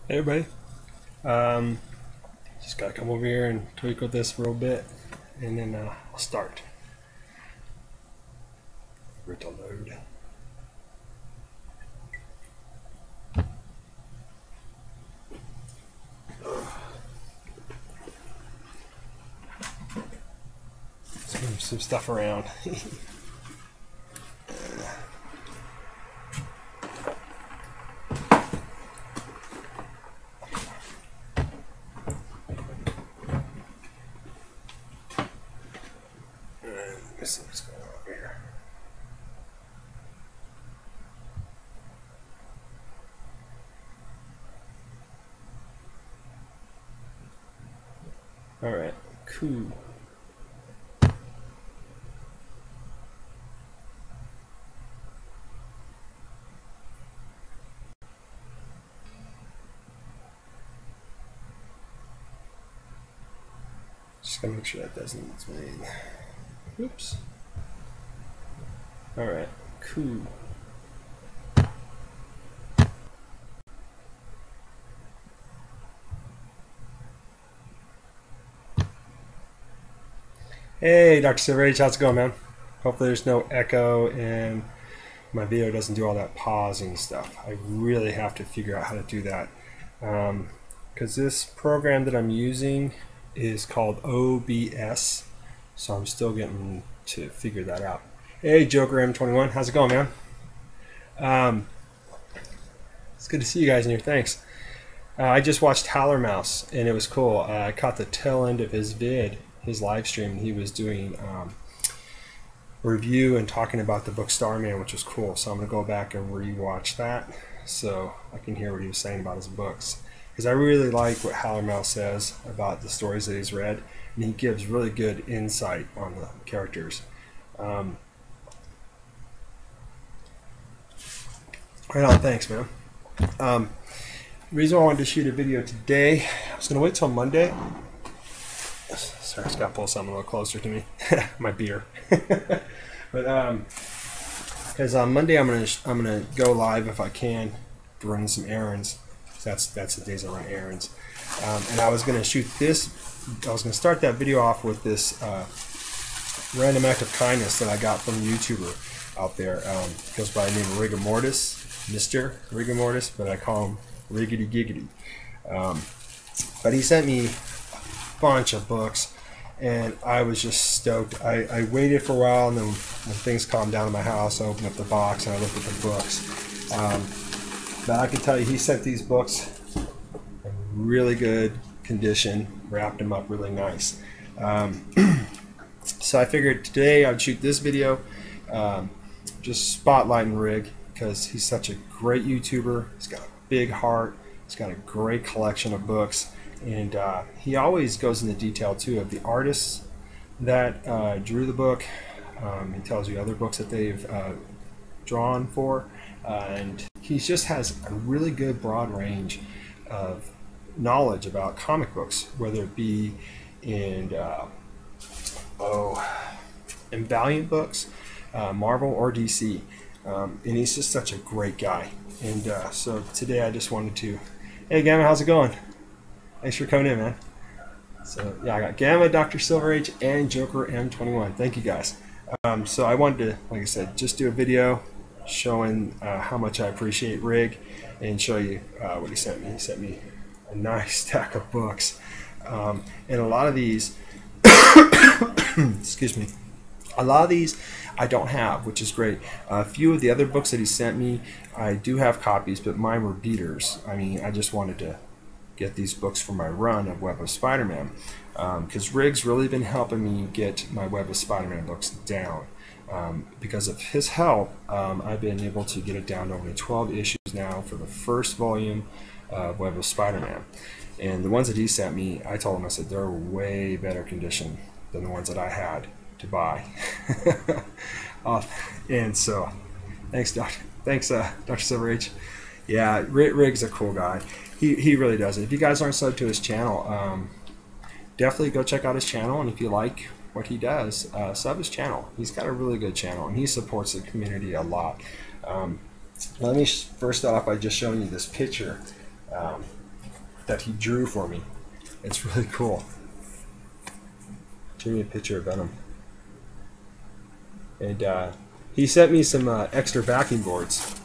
Hey everybody, just gotta come over here and tweak with this for a little bit, and then I'll start. For it to load. Let's move some stuff around. Let's see what's going on over here. All right, cool. Just gotta make sure that doesn't made. Oops. All right, cool. Hey, Dr. Silver H, how's it going, man? Hopefully there's no echo and my video doesn't do all that pausing stuff. I really have to figure out how to do that. Because this program that I'm using is called OBS, so I'm still getting to figure that out. Hey, Joker M21, how's it going, man? It's good to see you guys in here, thanks. I just watched Howler Mouse, and it was cool. I caught the tail end of his vid, his live stream, and he was doing a review and talking about the book Starman, which was cool. So I'm going to go back and re-watch that so I can hear what he was saying about his books. Because I really like what Howler Mouse says about the stories that he's read, and he gives really good insight on the characters. Right on, thanks, man. The reason why I wanted to shoot a video today, I was going to wait till Monday. Sorry, I just got to pull something a little closer to me. My beer. But because on Monday I'm gonna go live if I can to run some errands. That's the days I run errands. And I was gonna shoot this. I was gonna start that video off with this random act of kindness that I got from a YouTuber out there. Goes by the name of Rigor Mortis, Mr. Rigor Mortis, but I call him Riggedy Giggity. But he sent me a bunch of books, and I was just stoked. I waited for a while, and then when things calmed down in my house, I opened up the box and I looked at the books. But I can tell you, he sent these books in really good condition, wrapped them up really nice. So I figured today I'd shoot this video, just spotlighting Rig, because he's such a great YouTuber. He's got a big heart. He's got a great collection of books. And he always goes into detail too of the artists that drew the book. He tells you other books that they've drawn for, and he just has a really good broad range of knowledge about comic books, whether it be in in Valiant books, Marvel or DC. And he's just such a great guy. And so today I just wanted to, hey Gamma, how's it going? Thanks for coming in, man. So yeah, I got Gamma, Dr. Silver H, and Joker M21. Thank you guys. So I wanted to, like I said, just do a video showing how much I appreciate Rig, and show you what he sent me. He sent me a nice stack of books, and a lot of these, excuse me, a lot of these I don't have, which is great. A few of the other books that he sent me, I do have copies, but mine were beaters. I mean, I just wanted to get these books for my run of Web of Spider-Man, because Rig's really been helping me get my Web of Spider-Man books down. Because of his help, I've been able to get it down to only 12 issues now for the first volume of Web of Spider-Man. And the ones that he sent me, I told him, I said, they're way better condition than the ones that I had to buy. And so, thanks, Dr. Silver H. Yeah, Rig's a cool guy. He really does it. If you guys aren't subbed to his channel, definitely go check out his channel, and if you like what he does, sub his channel. He's got a really good channel, and he supports the community a lot. Let me first start off by just showing you this picture. that he drew for me. It's really cool. Drew me a picture of Venom. And he sent me some extra backing boards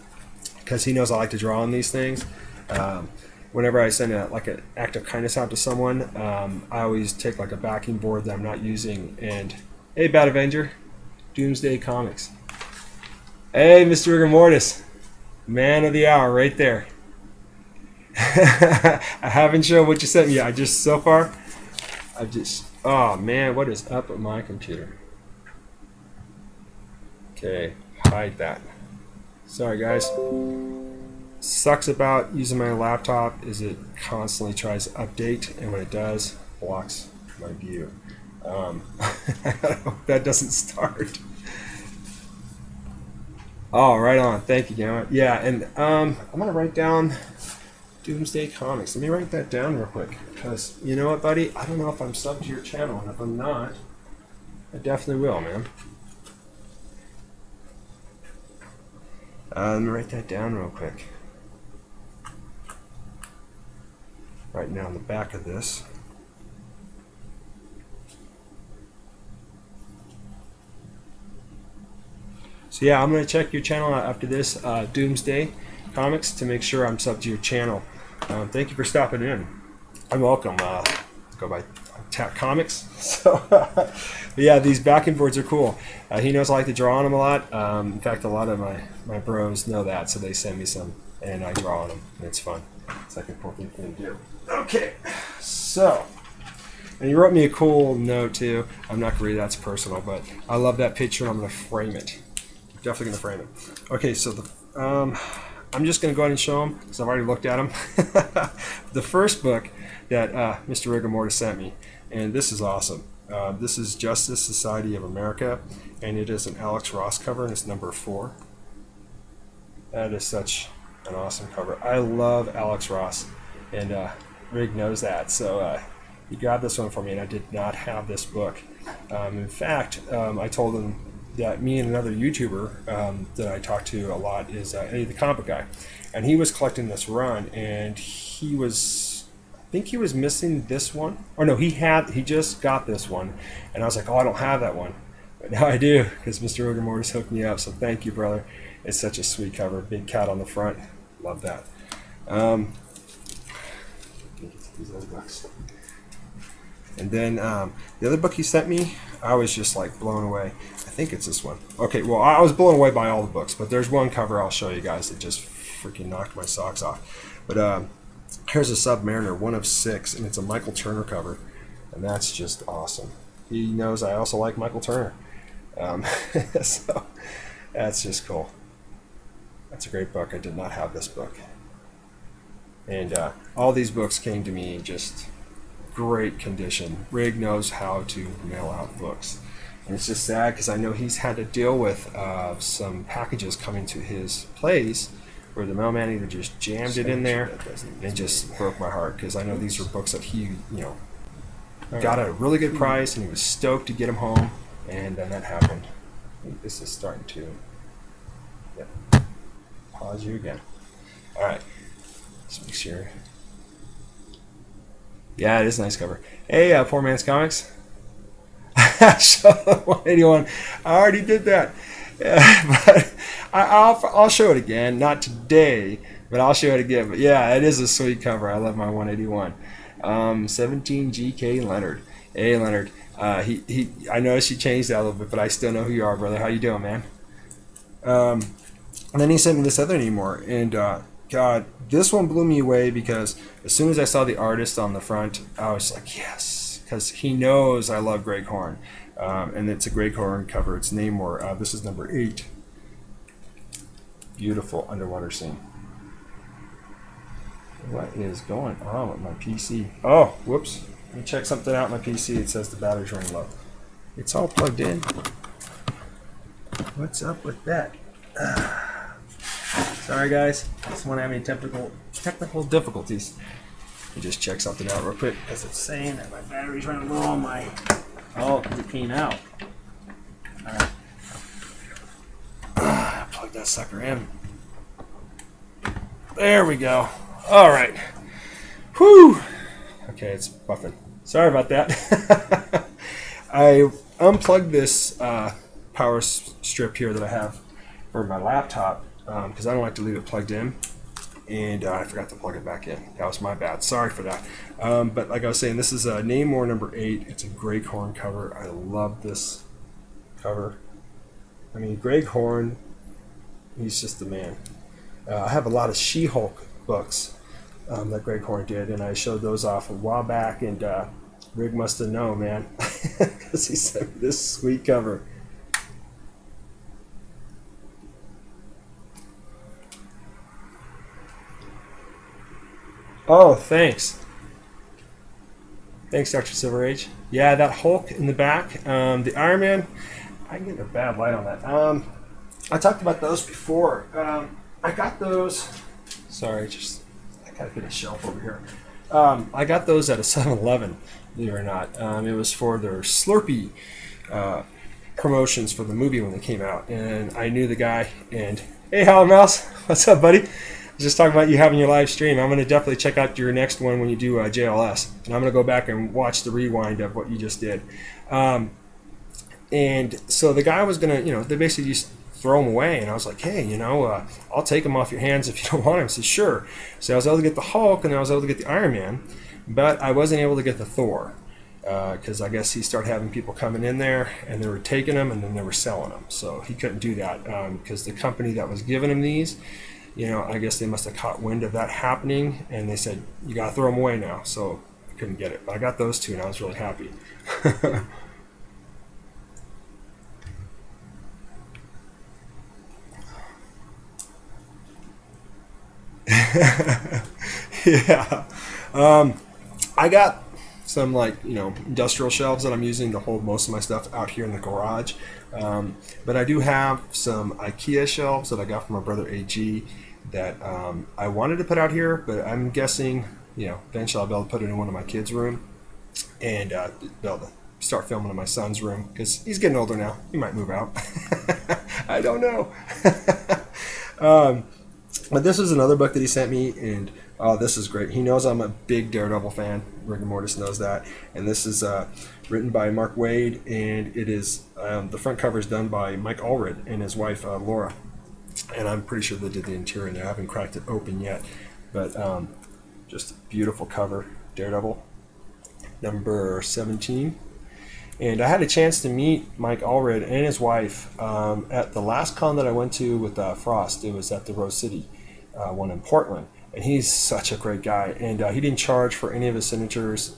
because he knows I like to draw on these things. Whenever I send like an act of kindness out to someone, I always take like a backing board that I'm not using. And hey, Bat Avenger, Doomsday Comics. Hey, Mr. Rigor Mortis, man of the hour right there. I haven't shown what you sent me. Oh man, what is up with my computer? Okay, hide that. Sorry guys. Sucks about using my laptop is it constantly tries to update, and when it does, blocks my view. I hope that doesn't start. Oh, right on. Thank you, Gamma. Yeah, and I'm gonna write down Doomsday Comics. Let me write that down real quick, because you know what, buddy? I don't know if I'm subbed to your channel, and if I'm not, I definitely will, man. Let me write that down real quick. Right now on the back of this. So yeah, I'm going to check your channel out after this, Doomsday Comics, to make sure I'm subbed to your channel. Thank you for stopping in. I'm welcome. Go by Tap Comics. So, but yeah, these backing boards are cool. He knows I like to draw on them a lot. In fact, a lot of my bros know that, so they send me some, and I draw on them, and it's fun. It's like a cool thing to do. Okay, so, and he wrote me a cool note too. I'm not gonna read that's personal, but I love that picture, and I'm gonna frame it. Definitely gonna frame it. Okay, so I'm just gonna go ahead and show them because I've already looked at them. The first book that Mr. Rigor Mortis sent me, and this is awesome. This is Justice Society of America, and it is an Alex Ross cover, and it's number 4. That is such an awesome cover. I love Alex Ross, and Rig knows that, so he grabbed this one for me, and I did not have this book. In fact, I told him that me and another YouTuber that I talk to a lot is Eddie the Comic Guy, and he was collecting this run, and he was, I think he was missing this one, or no, he just got this one, and I was like, oh, I don't have that one, but now I do, because Mr. Rigor Mortis hooked me up, so thank you, brother. It's such a sweet cover, big cat on the front, love that. These other books. And then the other book he sent me, I was just like blown away. I think it's this one. Okay, well, I was blown away by all the books, but there's one cover I'll show you guys that just freaking knocked my socks off. But here's a Submariner, 1 of 6, and it's a Michael Turner cover, and that's just awesome. He knows I also like Michael Turner, so that's just cool. That's a great book. I did not have this book, and all these books came to me just great condition. Rig knows how to mail out books. And it's just sad because I know he's had to deal with some packages coming to his place where the mailman either just jammed it in there and just broke my heart, because I know these are books that he, got at a really good price, and he was stoked to get them home, and then that happened. I think this is starting to pause you again. All right, let's make sure. Yeah, it is a nice cover. Hey, Poor Man's Comics. Show 181. I already did that, but I'll show it again. Not today, but I'll show it again. But yeah, it is a sweet cover. I love my 181. 17 GK Leonard. Hey Leonard. I noticed you changed that a little bit, but I still know who you are, brother. How you doing, man? And then he sent me this other anymore, and God, this one blew me away, because as soon as I saw the artist on the front, I was like, yes, because he knows I love Greg Horn, and it's a Greg Horn cover. It's Namor. This is number 8. Beautiful underwater scene. What is going on with my PC? Oh, whoops. Let me check something out on my PC. It says the battery's running low. It's all plugged in. What's up with that? Sorry guys, just want to have any technical difficulties. Let me just check something out real quick, because it's saying that my battery's running low on my... Oh, because it came out. Alright. Plug that sucker in. There we go. Alright. Whew. Okay, it's buffing. Sorry about that. I unplugged this power strip here that I have for my laptop because I don't like to leave it plugged in, and I forgot to plug it back in. That was my bad. Sorry for that. But like I was saying, this is Namor number 8. It's a Greg Horn cover. I love this cover. I mean, Greg Horn, he's just the man. I have a lot of She-Hulk books that Greg Horn did, and I showed those off a while back, and Rig must have known, man, because he sent me this sweet cover. Oh, thanks. Thanks, Dr. Silver Age. Yeah, that Hulk in the back, the Iron Man, I can get a bad light on that. I talked about those before. I got those, sorry, I gotta get a shelf over here. I got those at a 7-Eleven, believe it or not. It was for their Slurpee promotions for the movie when they came out, and I knew the guy, and hey, Howler Mouse, what's up, buddy? Just talking about you having your live stream. I'm going to definitely check out your next one when you do JLS, and I'm going to go back and watch the rewind of what you just did. And so the guy was going to, they basically just throw them away, and I was like, hey, I'll take them off your hands if you don't want them. He said, sure. So I was able to get the Hulk, and I was able to get the Iron Man, but I wasn't able to get the Thor because I guess he started having people coming in there, and they were taking them, and then they were selling them. So he couldn't do that because the company that was giving him these, I guess they must have caught wind of that happening, and they said, you got to throw them away now. So I couldn't get it. But I got those two, and I was really happy. Yeah. I got some industrial shelves that I'm using to hold most of my stuff out here in the garage. But I do have some IKEA shelves that I got from my brother AG that I wanted to put out here, but I'm guessing, eventually I'll be able to put it in one of my kids' room and be able to start filming in my son's room because he's getting older now. He might move out. I don't know. But this is another book that he sent me, and oh, this is great. He knows I'm a big Daredevil fan. Rigor Mortis knows that. And this is written by Mark Waid, and it is the front cover is done by Mike Allred and his wife Laura. And I'm pretty sure they did the interior in there. I haven't cracked it open yet, but just a beautiful cover. Daredevil, number 17. And I had a chance to meet Mike Allred and his wife at the last con that I went to with Frost. It was at the Rose City one in Portland. And he's such a great guy. And he didn't charge for any of his signatures.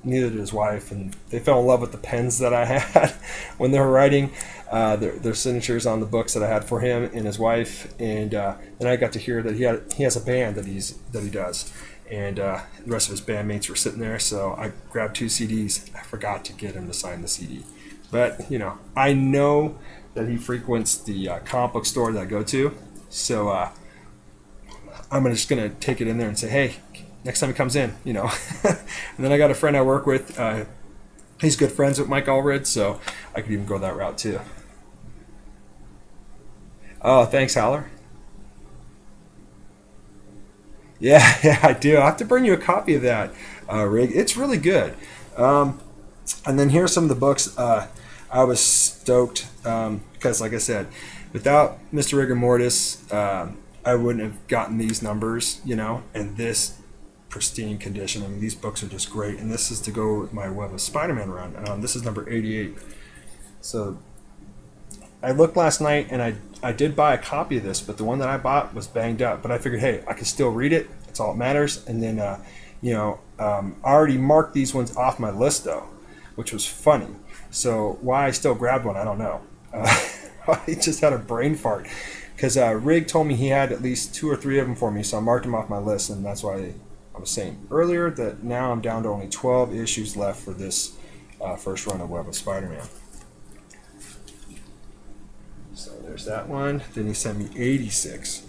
Neither did his wife. And they fell in love with the pens that I had when they were writing their signatures on the books that I had for him and his wife. And then I got to hear that he has a band that he does. And the rest of his bandmates were sitting there, so I grabbed 2 CDs. I forgot to get him to sign the CD. But, I know that he frequents the comic book store that I go to, so I'm just going to take it in there and say, hey, next time he comes in, And then I got a friend I work with. He's good friends with Mike Allred, so I could even go that route too. Oh, thanks, Howler. Yeah, I do. I have to bring you a copy of that, Rig. It's really good. And then here are some of the books. I was stoked because, like I said, without Mr. Rigor Mortis, I wouldn't have gotten these numbers, and this pristine condition. I mean, these books are just great. And this is to go with my Web of Spider-Man run. This is number 88. So I looked last night, and I did buy a copy of this, but the one that I bought was banged up. But I figured, hey, I can still read it. That's all that matters. And then, I already marked these ones off my list, though, which was funny. So why I still grabbed one, I don't know. I just had a brain fart. Because Rig told me he had at least 2 or 3 of them for me, so I marked them off my list, and that's why I was saying earlier that now I'm down to only 12 issues left for this first run of Web of Spider-Man. So there's that one. Then he sent me 86.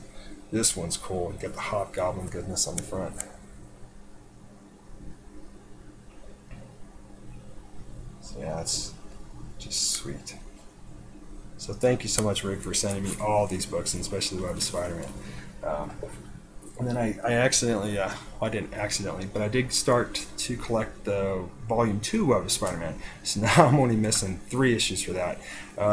This one's cool. You got the Hobgoblin goodness on the front. So yeah, that's just sweet. So thank you so much, Rick, for sending me all these books, and especially Web of Spider-Man. And then I accidentally, well, I didn't accidentally, but I did start to collect the Volume 2 Web of Spider-Man. So now I'm only missing 3 issues for that.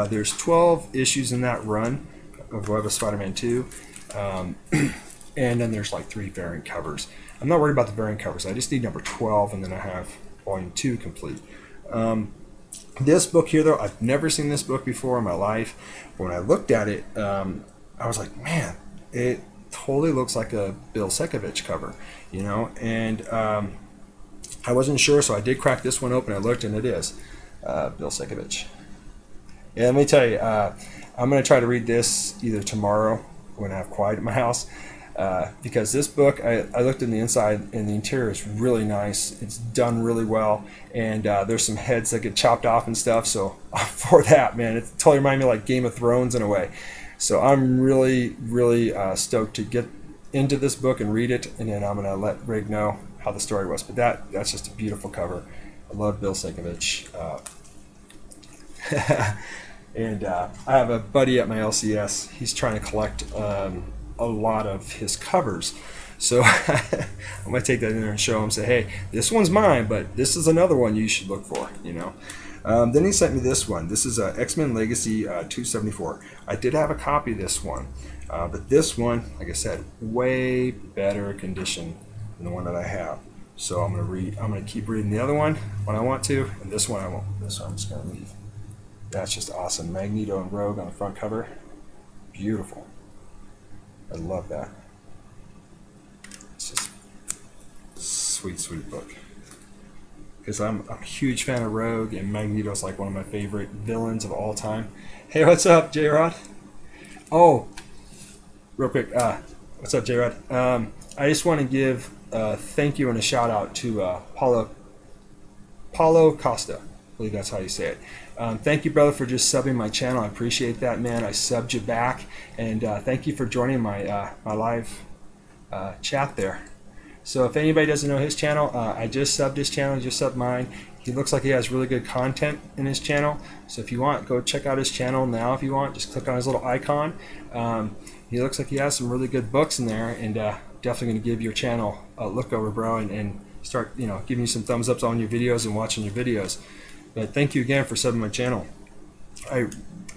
There's 12 issues in that run of Web of Spider-Man 2. And then there's like 3 variant covers. I'm not worried about the variant covers. I just need number 12, and then I have Volume 2 complete. This book here, though, I've never seen this book before in my life. But when I looked at it, I was like, man, it totally looks like a Bill Sienkiewicz cover, you know. And I wasn't sure, so I did crack this one open. I looked, and it is Bill Sienkiewicz. Yeah, let me tell you, I'm going to try to read this either tomorrow when I have quiet at my house. Because this book, I looked in the inside, and the interior is really nice. It's done really well, and there's some heads that get chopped off and stuff. So for that, man, it totally reminded me of like Game of Thrones in a way. So I'm really stoked to get into this book and read it, and then I'm gonna let Rig know how the story was. But that's just a beautiful cover. I love Bill Sienkiewicz. And I have a buddy at my LCS. He's trying to collect a lot of his covers, so I'm gonna take that in there and show him, say, hey, this one's mine, but this is another one you should look for, you know. Then he sent me this one. This is X-Men Legacy 274. I did have a copy of this one, but this one, like I said, way better condition than the one that I have. So I'm gonna keep reading the other one when I want to, and this one I won't. This one I'm just gonna leave. That's just awesome. Magneto and Rogue on the front cover, beautiful. I love that. It's just sweet book. Because I'm a huge fan of Rogue, and Magneto's like one of my favorite villains of all time. Hey, what's up, J-Rod? Oh, real quick, what's up, J-Rod? I just want to give a thank you and a shout out to Paulo Costa. I believe that's how you say it. Thank you, brother, for just subbing my channel. I appreciate that, man. I subbed you back, and thank you for joining my my live chat there. So if anybody doesn't know his channel, I just subbed his channel, just subbed mine. He looks like he has really good content in his channel. So if you want, go check out his channel now if you want. Just click on his little icon. He looks like he has some really good books in there, and definitely going to give your channel a look over, bro, and start, you know, giving you some thumbs ups on your videos and watching your videos. But thank you again for subbing my channel. I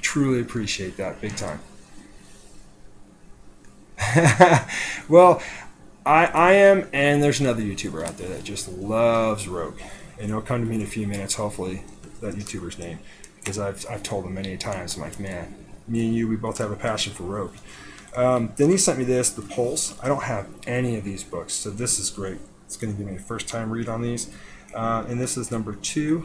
truly appreciate that big time. Well, I am, and there's another YouTuber out there that just loves Rogue. And it'll come to me in a few minutes, hopefully, that YouTuber's name. Because I've told him many times, I'm like, man, me and you, we both have a passion for Rogue. Then he sent me this, The Pulse. I don't have any of these books, so this is great. It's going to give me a first time read on these. And this is number 2.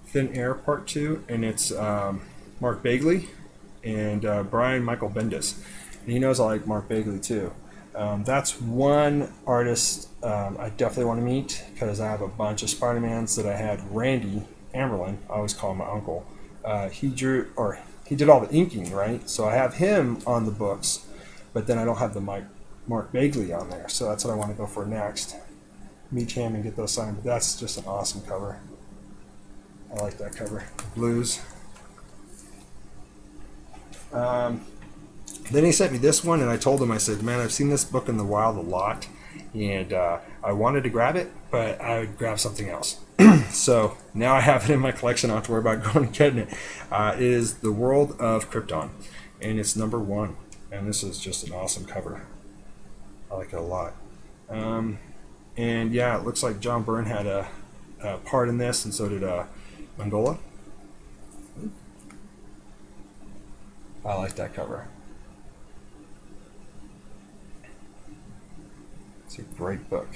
Thin Air Part 2, and it's Mark Bagley and Brian Michael Bendis. And he knows I like Mark Bagley too. That's one artist I definitely want to meet, because I have a bunch of Spider-Mans that I had. Randy Amerlin, I always call him my uncle. He did all the inking, right? So I have him on the books, but then I don't have the Mark Bagley on there. So that's what I want to go for next. Meet him and get those signed. But that's just an awesome cover. I like that cover. Blues. Then he sent me this one, and I told him, I said, man, I've seen this book in the wild a lot, and I wanted to grab it, but I would grab something else. So now I have it in my collection. I don't have to worry about going and getting it. It is The World of Krypton, and it's number 1. And this is just an awesome cover. I like it a lot. And yeah, it looks like John Byrne had a part in this, and so did Mangola. I like that cover. It's a great book.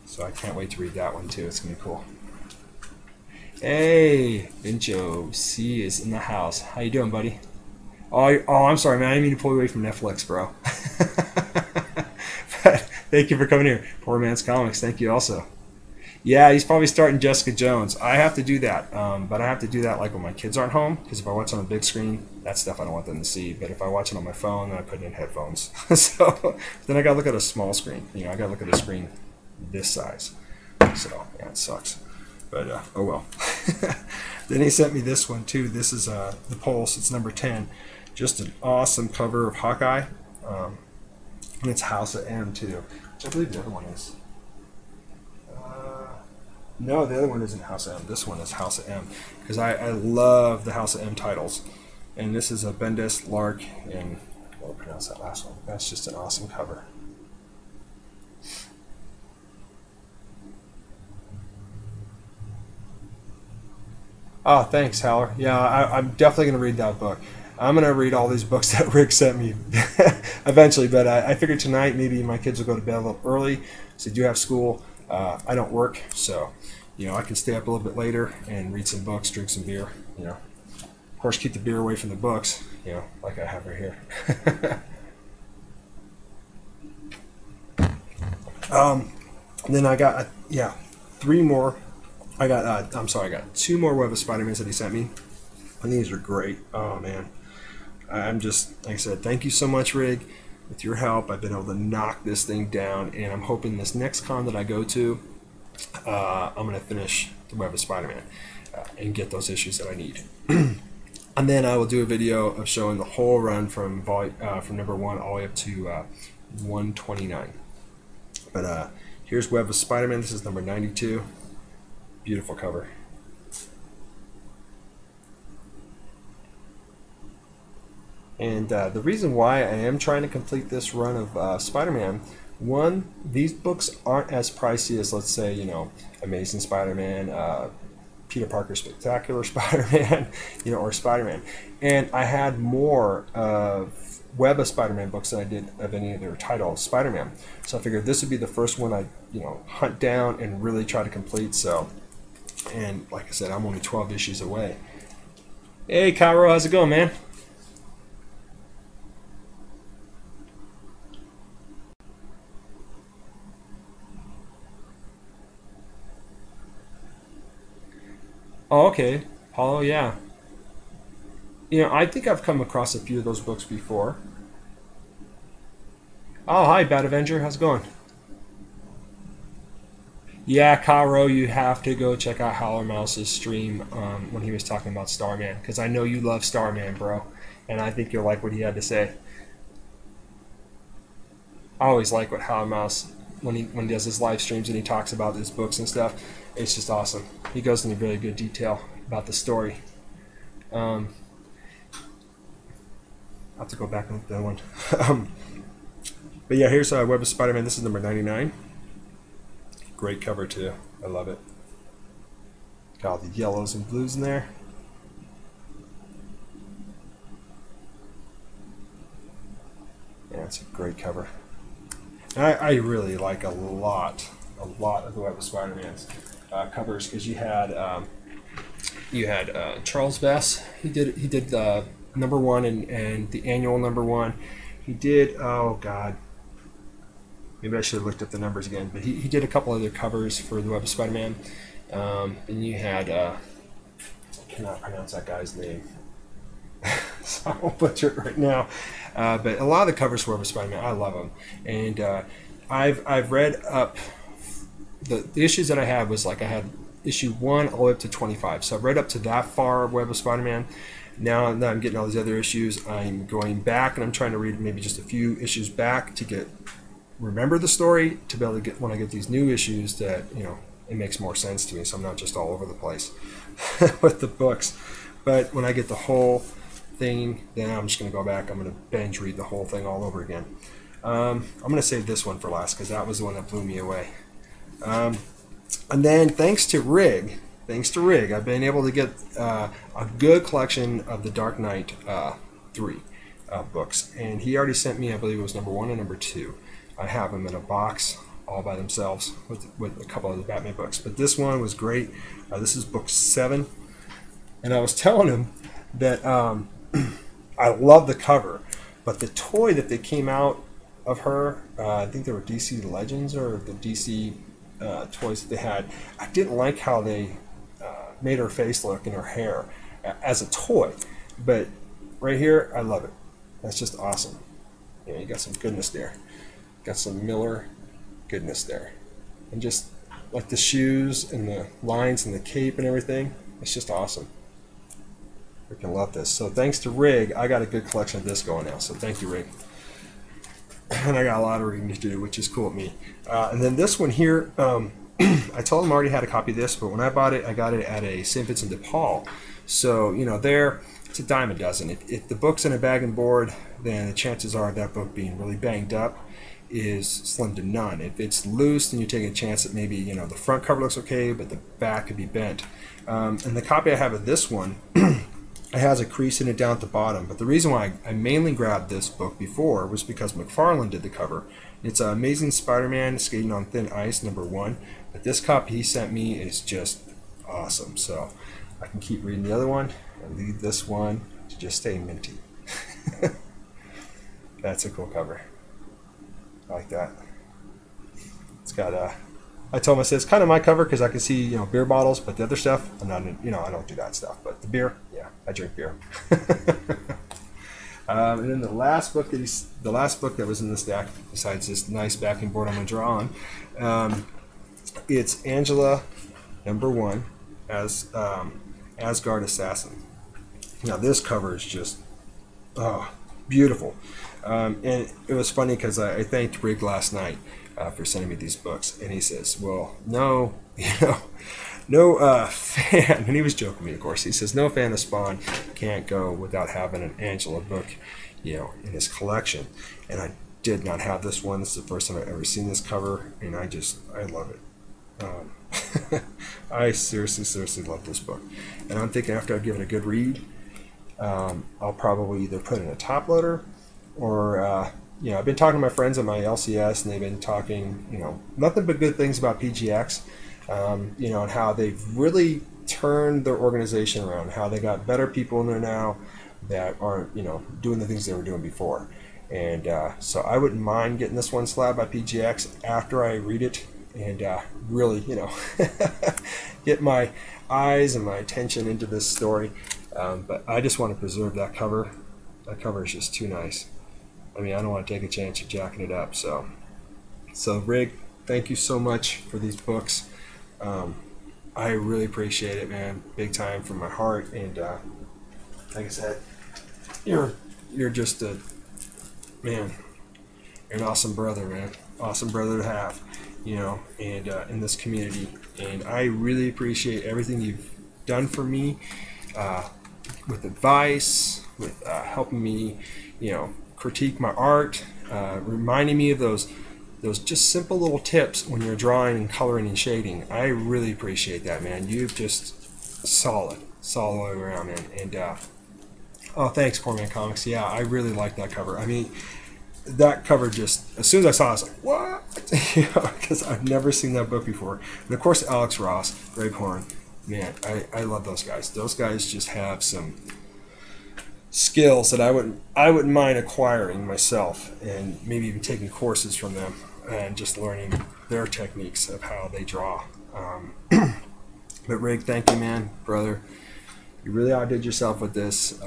So I can't wait to read that one too. It's going to be cool. Hey, Vincho C is in the house. How you doing, buddy? Oh, I'm sorry, man. I didn't mean to pull you away from Netflix, bro. But thank you for coming here. Poor Man's Comics, thank you also. Yeah, he's probably starting Jessica Jones. I have to do that, but I have to do that like when my kids aren't home, because if I watch on a big screen, that's stuff I don't want them to see. But if I watch it on my phone, then I put it in headphones. So then I gotta look at a small screen. You know, I gotta look at a screen this size. So yeah, it sucks. But oh well. Then he sent me this one too. This is The Pulse. It's number 10. Just an awesome cover of Hawkeye. And it's House of M too, which I believe the other one is. No, the other one isn't House of M. This one is House of M, because I love the House of M titles. And this is a Bendis, Lark, and I'll pronounce that last one. That's just an awesome cover. Oh, thanks, Haller. Yeah, I'm definitely going to read that book. I'm going to read all these books that Rick sent me eventually, but I figured tonight maybe my kids will go to bed a little early, so they do have school. I don't work, so I can stay up a little bit later and read some books, drink some beer. Of course, keep the beer away from the books. Like I have right here. Then I got three more. I got two more Web of Spider-Mans that he sent me, and these are great. Oh man, I'm just, like I said, thank you so much, Rig. With your help, I've been able to knock this thing down, and I'm hoping this next con that I go to, I'm going to finish the Web of Spider-Man and get those issues that I need. And then I will do a video of showing the whole run from number 1 all the way up to 129. But here's Web of Spider-Man. This is number 92. Beautiful cover. And the reason why I am trying to complete this run of Spider-Man, one, these books aren't as pricey as, let's say, Amazing Spider-Man, Peter Parker Spectacular Spider-Man, or Spider-Man. And I had more of Web of Spider-Man books than I did of any other title of Spider-Man. So I figured this would be the first one I, hunt down and really try to complete. So, and like I said, I'm only 12 issues away. Hey, Cairo, how's it going, man? Oh, okay. Paulo, yeah. I think I've come across a few of those books before. Oh, hi, Bad Avenger. How's it going? Yeah, Cairo, you have to go check out Howler Mouse's stream when he was talking about Starman, because I know you love Starman, bro, and I think you'll like what he had to say. I always like what Howler Mouse, when he does his live streams and he talks about his books and stuff, it's just awesome. He goes into really good detail about the story. I'll have to go back and look at that one. But yeah, here's Web of Spider-Man. This is number 99. Great cover too. I love it. Got all the yellows and blues in there. Yeah, it's a great cover. I really like a lot of the Web of Spider-Man's covers, because you had Charles Vess. He did the number 1 and the annual number 1. He did, oh god, maybe I should have looked up the numbers again, but he did a couple other covers for the Web of Spider-Man. And you had I cannot pronounce that guy's name, so I won't butcher it right now. But a lot of the covers for Web of Spider-Man, I love them, and I've read up the issues that I had was like I had issue 1 all the way up to 25. So I've read up to that far of Web of Spider-Man. Now that I'm getting all these other issues, I'm going back and I'm trying to read maybe just a few issues back to remember the story, to be able to get, when I get these new issues, that it makes more sense to me, so I'm not just all over the place with the books. But when I get the whole thing, then I'm just going to go back. I'm going to binge read the whole thing all over again. I'm going to save this one for last, because that was the one that blew me away. And then thanks to Rig, I've been able to get a good collection of the Dark Knight 3 books. And he already sent me, I believe it was number 1 and number 2. I have them in a box all by themselves with a couple of the Batman books. But this one was great. This is book 7. And I was telling him that I love the cover, but the toy that they came out of her, I think they were DC Legends or the DC toys that they had, I didn't like how they made her face look and her hair as a toy. But right here, I love it. That's just awesome. You got some goodness there. Got some Miller goodness there. And just like the shoes and the lines and the cape and everything, it's just awesome. Freaking love this. So thanks to Rig, I got a good collection of this going now. So thank you, Rig. and I got a lot of reading to do, which is cool with me. And then this one here, I told him I already had a copy of this, but when I bought it, I got it at a St. Vincent de Paul. So, you know, there, it's a dime a dozen. If the book's in a bag and board, then the chances are that book being really banged up is slim to none. If it's loose, then you take a chance that maybe, you know, the front cover looks okay, but the back could be bent. And the copy I have of this one, it has a crease in it down at the bottom. But the reason why I mainly grabbed this book before was because McFarlane did the cover. It's Amazing Spider-Man Skating on Thin Ice #1. But this copy he sent me is just awesome. So I can keep reading the other one and leave this one to just stay minty. That's a cool cover. I like that. It's got I told him, I said, it's kind of my cover because I can see, you know, beer bottles, but the other stuff, I'm not, you know, I don't do that stuff. But the beer, yeah, I drink beer. And then the last book that was in the stack, besides this nice backing board I'm gonna draw on, it's Angela #1 as Asgard Assassin. Now this cover is just beautiful. And it was funny because I thanked Rig last night for sending me these books, and he says, well, no, you know, no fan, and he was joking with me, of course. He says no fan of Spawn can't go without having an Angela book, you know, in his collection. And I did not have this one. This is the first time I've ever seen this cover, and I love it. I seriously love this book, and I'm thinking after I give it a good read, I'll probably either put it in a top loader or you know, I've been talking to my friends at my LCS, and they've been talking, you know, nothing but good things about PGX, you know, and how they've really turned their organization around, how they got better people in there now that aren't, you know, doing the things they were doing before. And so I wouldn't mind getting this one slabbed by PGX after I read it and really, you know, get my eyes and my attention into this story. But I just want to preserve that cover. That cover is just too nice. I mean, I don't want to take a chance of jacking it up. So Rig, thank you so much for these books. I really appreciate it, man, big time from my heart. And like I said, you're just a man. You're an awesome brother, man. Awesome brother to have, you know, and in this community. And I really appreciate everything you've done for me, with advice, with helping me, you know, critique my art, reminding me of those just simple little tips when you're drawing and coloring and shading. I really appreciate that, man. You've just solid all the way around, man. And oh, thanks, Corman Comics. Yeah, I really like that cover. I mean, that cover just, as soon as I saw it, I was like, what? You know, because I've never seen that book before. And of course, Alex Ross, Greg Horn, man, I love those guys. Those guys just have some skills that I wouldn't mind acquiring myself, and maybe even taking courses from them and just learning their techniques of how they draw. But Rig, thank you, man, brother. You really outdid yourself with this.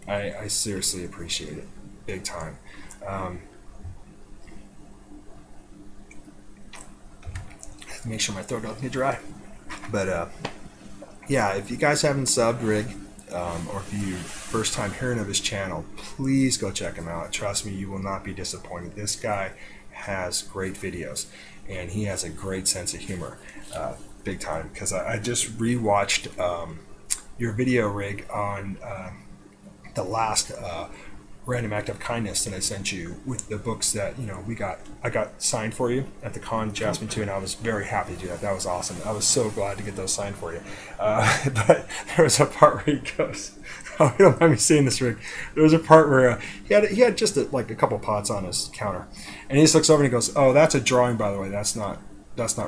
I seriously appreciate it, big time. Make sure my throat doesn't get dry. But yeah, if you guys haven't subbed Rig, or if you first time hearing of his channel, please go check him out. Trust me, you will not be disappointed. This guy has great videos, and he has a great sense of humor, big time. Because I just rewatched your video, Rig, on the last Random Act of Kindness that I sent you with the books that, you know, I got signed for you at the con, Jasmine 2, and I was very happy to do that. That was awesome. I was so glad to get those signed for you. But there was a part where he goes, oh, you don't mind me saying this, Rick. There was a part where he had just like a couple pots on his counter, and he just looks over and he goes, oh, that's a drawing, by the way. That's not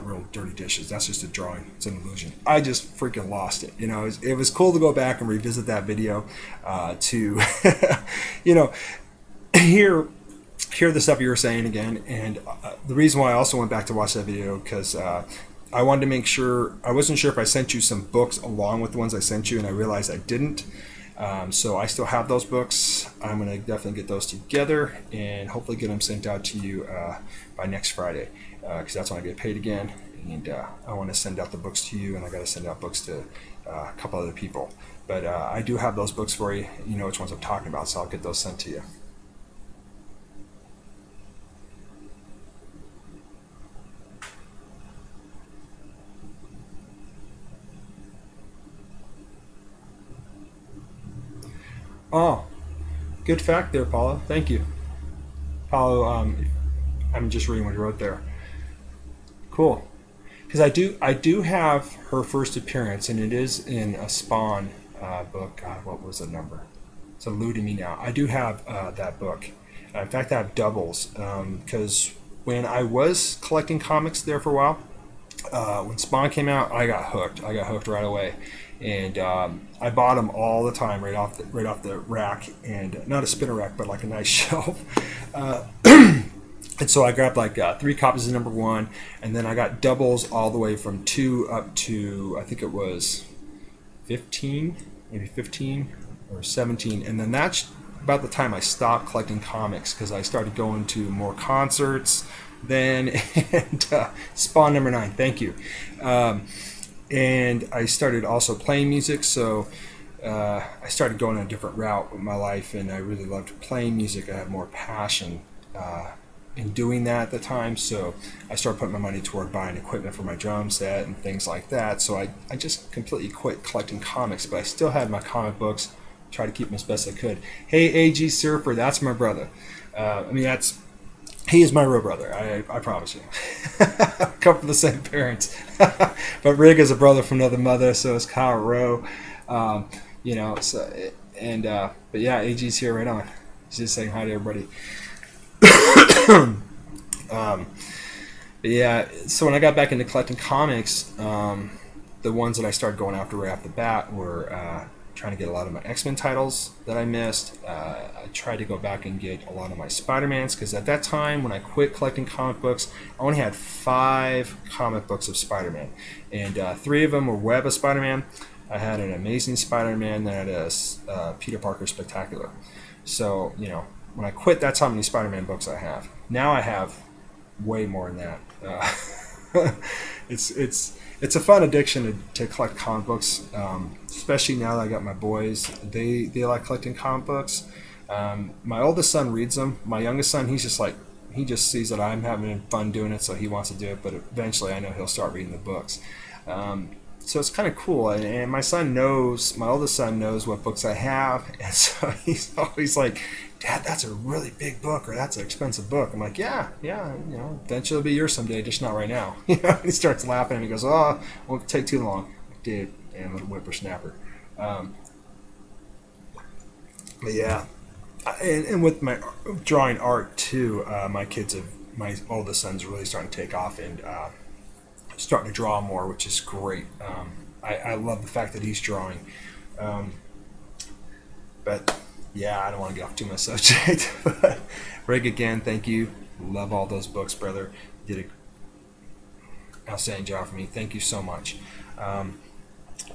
real dirty dishes. That's just a drawing. It's an illusion. I just freaking lost it. You know, it was cool to go back and revisit that video to, you know, hear the stuff you were saying again. And the reason why I also went back to watch that video, because I wanted to make sure, I wasn't sure if I sent you some books along with the ones I sent you, and I realized I didn't. So I still have those books. I'm going to definitely get those together and hopefully get them sent out to you by next Friday, because that's when I get paid again. And I want to send out the books to you, and I got to send out books to a couple other people. But I do have those books for you. You know which ones I'm talking about, so I'll get those sent to you. Oh, good fact there, Paula. Thank you, Paulo. I'm just reading what you wrote there. Cool. Because I do have her first appearance, and it is in a Spawn book. God, what was the number? It's eluding me now. I do have that book. In fact, I have doubles because when I was collecting comics there for a while, when Spawn came out, I got hooked. I got hooked right away, and I bought them all the time right off the rack, and not a spinner rack, but like a nice shelf. And so I grabbed like 3 copies of number 1, and then I got doubles all the way from 2 up to I think it was 15, maybe 15 or 17, and then that's about the time I stopped collecting comics because I started going to more concerts then, and Spawn number 9, thank you. And I started also playing music, so I started going a different route with my life, and I really loved playing music. I had more passion in doing that at the time, so I started putting my money toward buying equipment for my drum set and things like that. So I just completely quit collecting comics, but I still had my comic books, tried to keep them as best I could. Hey, AG Surfer, that's my brother. He is my real brother, I promise you. Come from the same parents. But Rig is a brother from another mother, so is Kyle Rowe. You know, so, and, but yeah, AG's here right on. He's just saying hi to everybody. But yeah, so when I got back into collecting comics, the ones that I started going after right off the bat were trying to get a lot of my X-Men titles that I missed. I tried to go back and get a lot of my Spider-Mans, because at that time when I quit collecting comic books, I only had 5 comic books of Spider-Man, and 3 of them were Web of Spider-Man. I had an Amazing Spider-Man, then I had a Peter Parker Spectacular. So, you know, when I quit, that's how many Spider-Man books I have. Now I have way more than that. It's a fun addiction to collect comic books, especially now that I got my boys. They like collecting comic books. My oldest son reads them. My youngest son, he just sees that I'm having fun doing it, so he wants to do it. But eventually, I know he'll start reading the books. So it's kind of cool, and my oldest son knows what books I have, and so he's always like, "Dad, that's a really big book, or that's an expensive book." I'm like, yeah, you know, eventually it'll be yours someday, just not right now. You know, and he starts laughing, and he goes, "Oh, won't take too long." Dude, damn little whippersnapper. But yeah, and with my drawing art too, my oldest son's really starting to take off, and starting to draw more, which is great. I love the fact that he's drawing. But yeah, I don't want to get off too much subject. But Rig, again, thank you. Love all those books, brother. You did an outstanding job for me. Thank you so much. What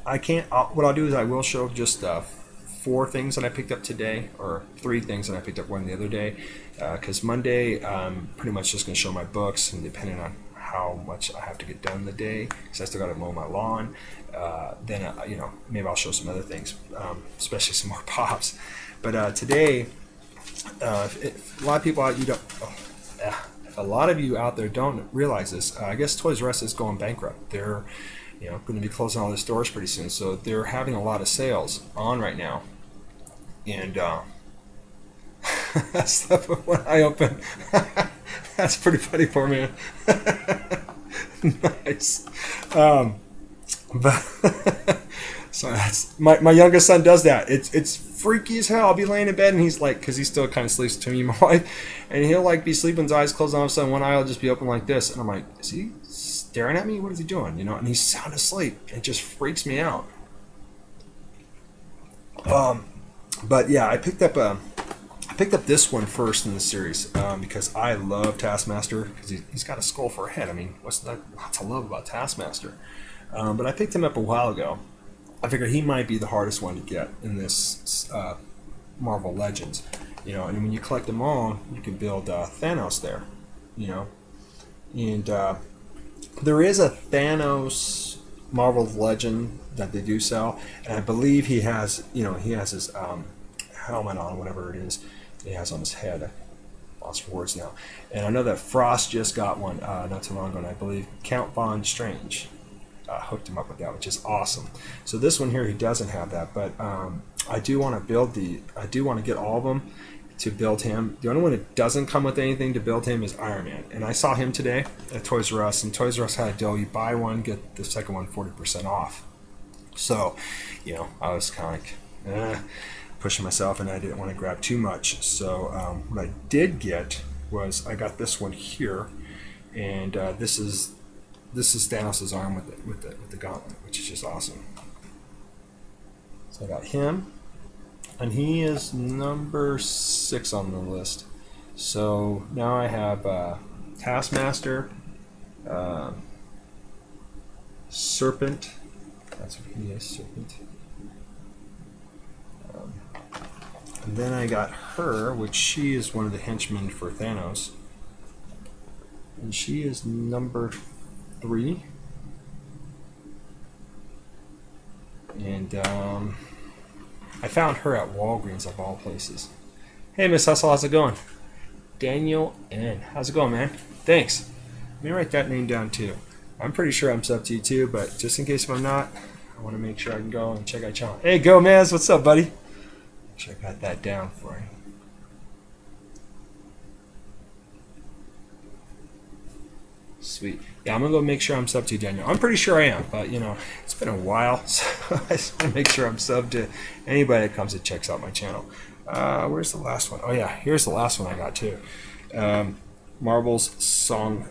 I'll do is I will show just 4 things that I picked up today, or 3 things that I picked up one the other day. Because Monday, I'm pretty much just going to show my books, and depending on how much I have to get done in the day, because I still got to mow my lawn. Then you know, maybe I'll show some other things, especially some more pops. But today, a lot of people out if a lot of you out there don't realize this, I guess Toys R Us is going bankrupt. They're going to be closing all their stores pretty soon, so they're having a lot of sales on right now, and that's when I open. That's pretty funny for me. Nice. But so that's my youngest son does that. It's freaky as hell. I'll be laying in bed, and he's like, because he still kind of sleeps to me and my wife, and he'll like be sleeping with his eyes closed, and all of a sudden one eye will just be open like this, and I'm like, is he staring at me? What is he doing? You know, and he's sound asleep. It just freaks me out. But yeah, I picked up this one first in the series because I love Taskmaster, because he's got a skull for a head. I mean, what's not to love about Taskmaster? But I picked him up a while ago. I figured he might be the hardest one to get in this Marvel Legends. You know, and when you collect them all, you can build Thanos there. You know, and there is a Thanos Marvel Legend that they do sell, and I believe he has his helmet on, whatever it is he has on his head. I lost for words now. And I know that Frost just got one not too long ago, and I believe Count Von Strange. hooked him up with that, which is awesome. So this one here, he doesn't have that, but I do want to build I do want to get all of them to build him. The only one that doesn't come with anything to build him is Iron Man, and I saw him today at Toys R Us, and Toys R Us had a deal: you buy one, get the second one 40% off. So, you know, I was kind of like pushing myself, and I didn't want to grab too much. So what I did get was I got this one here, and this is Thanos' arm with the gauntlet, which is just awesome. So I got him, and he is number 6 on the list. So now I have Taskmaster, Serpent. That's what he is, Serpent. And then I got her, which she is one of the henchmen for Thanos, and she is number 3. And I found her at Walgreens of all places. Hey, Miss Hustle, how's it going? Daniel N. How's it going, man? Thanks. Let me write that name down too. I'm pretty sure I'm sub to you too, but just in case if I'm not, I want to make sure I can go and check out channel. Hey, Gomez, what's up, buddy? Make sure I got that down for you. Sweet. Yeah, I'm going to go make sure I'm sub to you, Daniel. I'm pretty sure I am, but, you know, it's been a while, so I just want to make sure I'm sub to anybody that comes and checks out my channel. Where's the last one? Oh, yeah, here's the last one I got, too. Marvel's Songbird,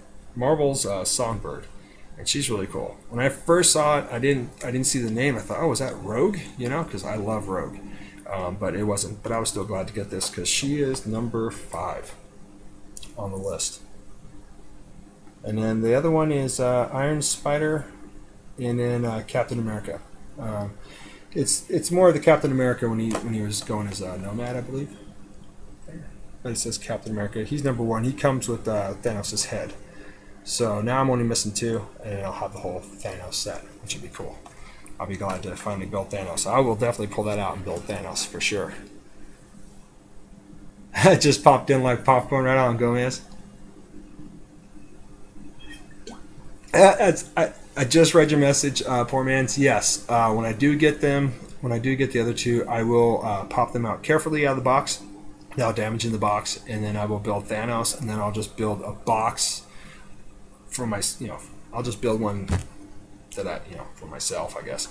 and she's really cool. When I first saw it, I didn't see the name. I thought, oh, is that Rogue? You know, because I love Rogue. But it wasn't. But I was still glad to get this because she is number 5 on the list. And then the other one is Iron Spider, and then Captain America. It's more of the Captain America when he was going as Nomad, I believe. But it says Captain America. He's number 1. He comes with Thanos' head. So now I'm only missing 2, and I'll have the whole Thanos set, which would be cool. I'll be glad to finally build Thanos. I will definitely pull that out and build Thanos for sure. It just popped in like popcorn right on, Gomez. I just read your message, poor man's. Yes, when I do get them, when I do get the other 2, I will pop them out carefully out of the box, without damaging the box, and then I will build Thanos, and then I'll just build a box for my, I'll just build one that for myself, I guess,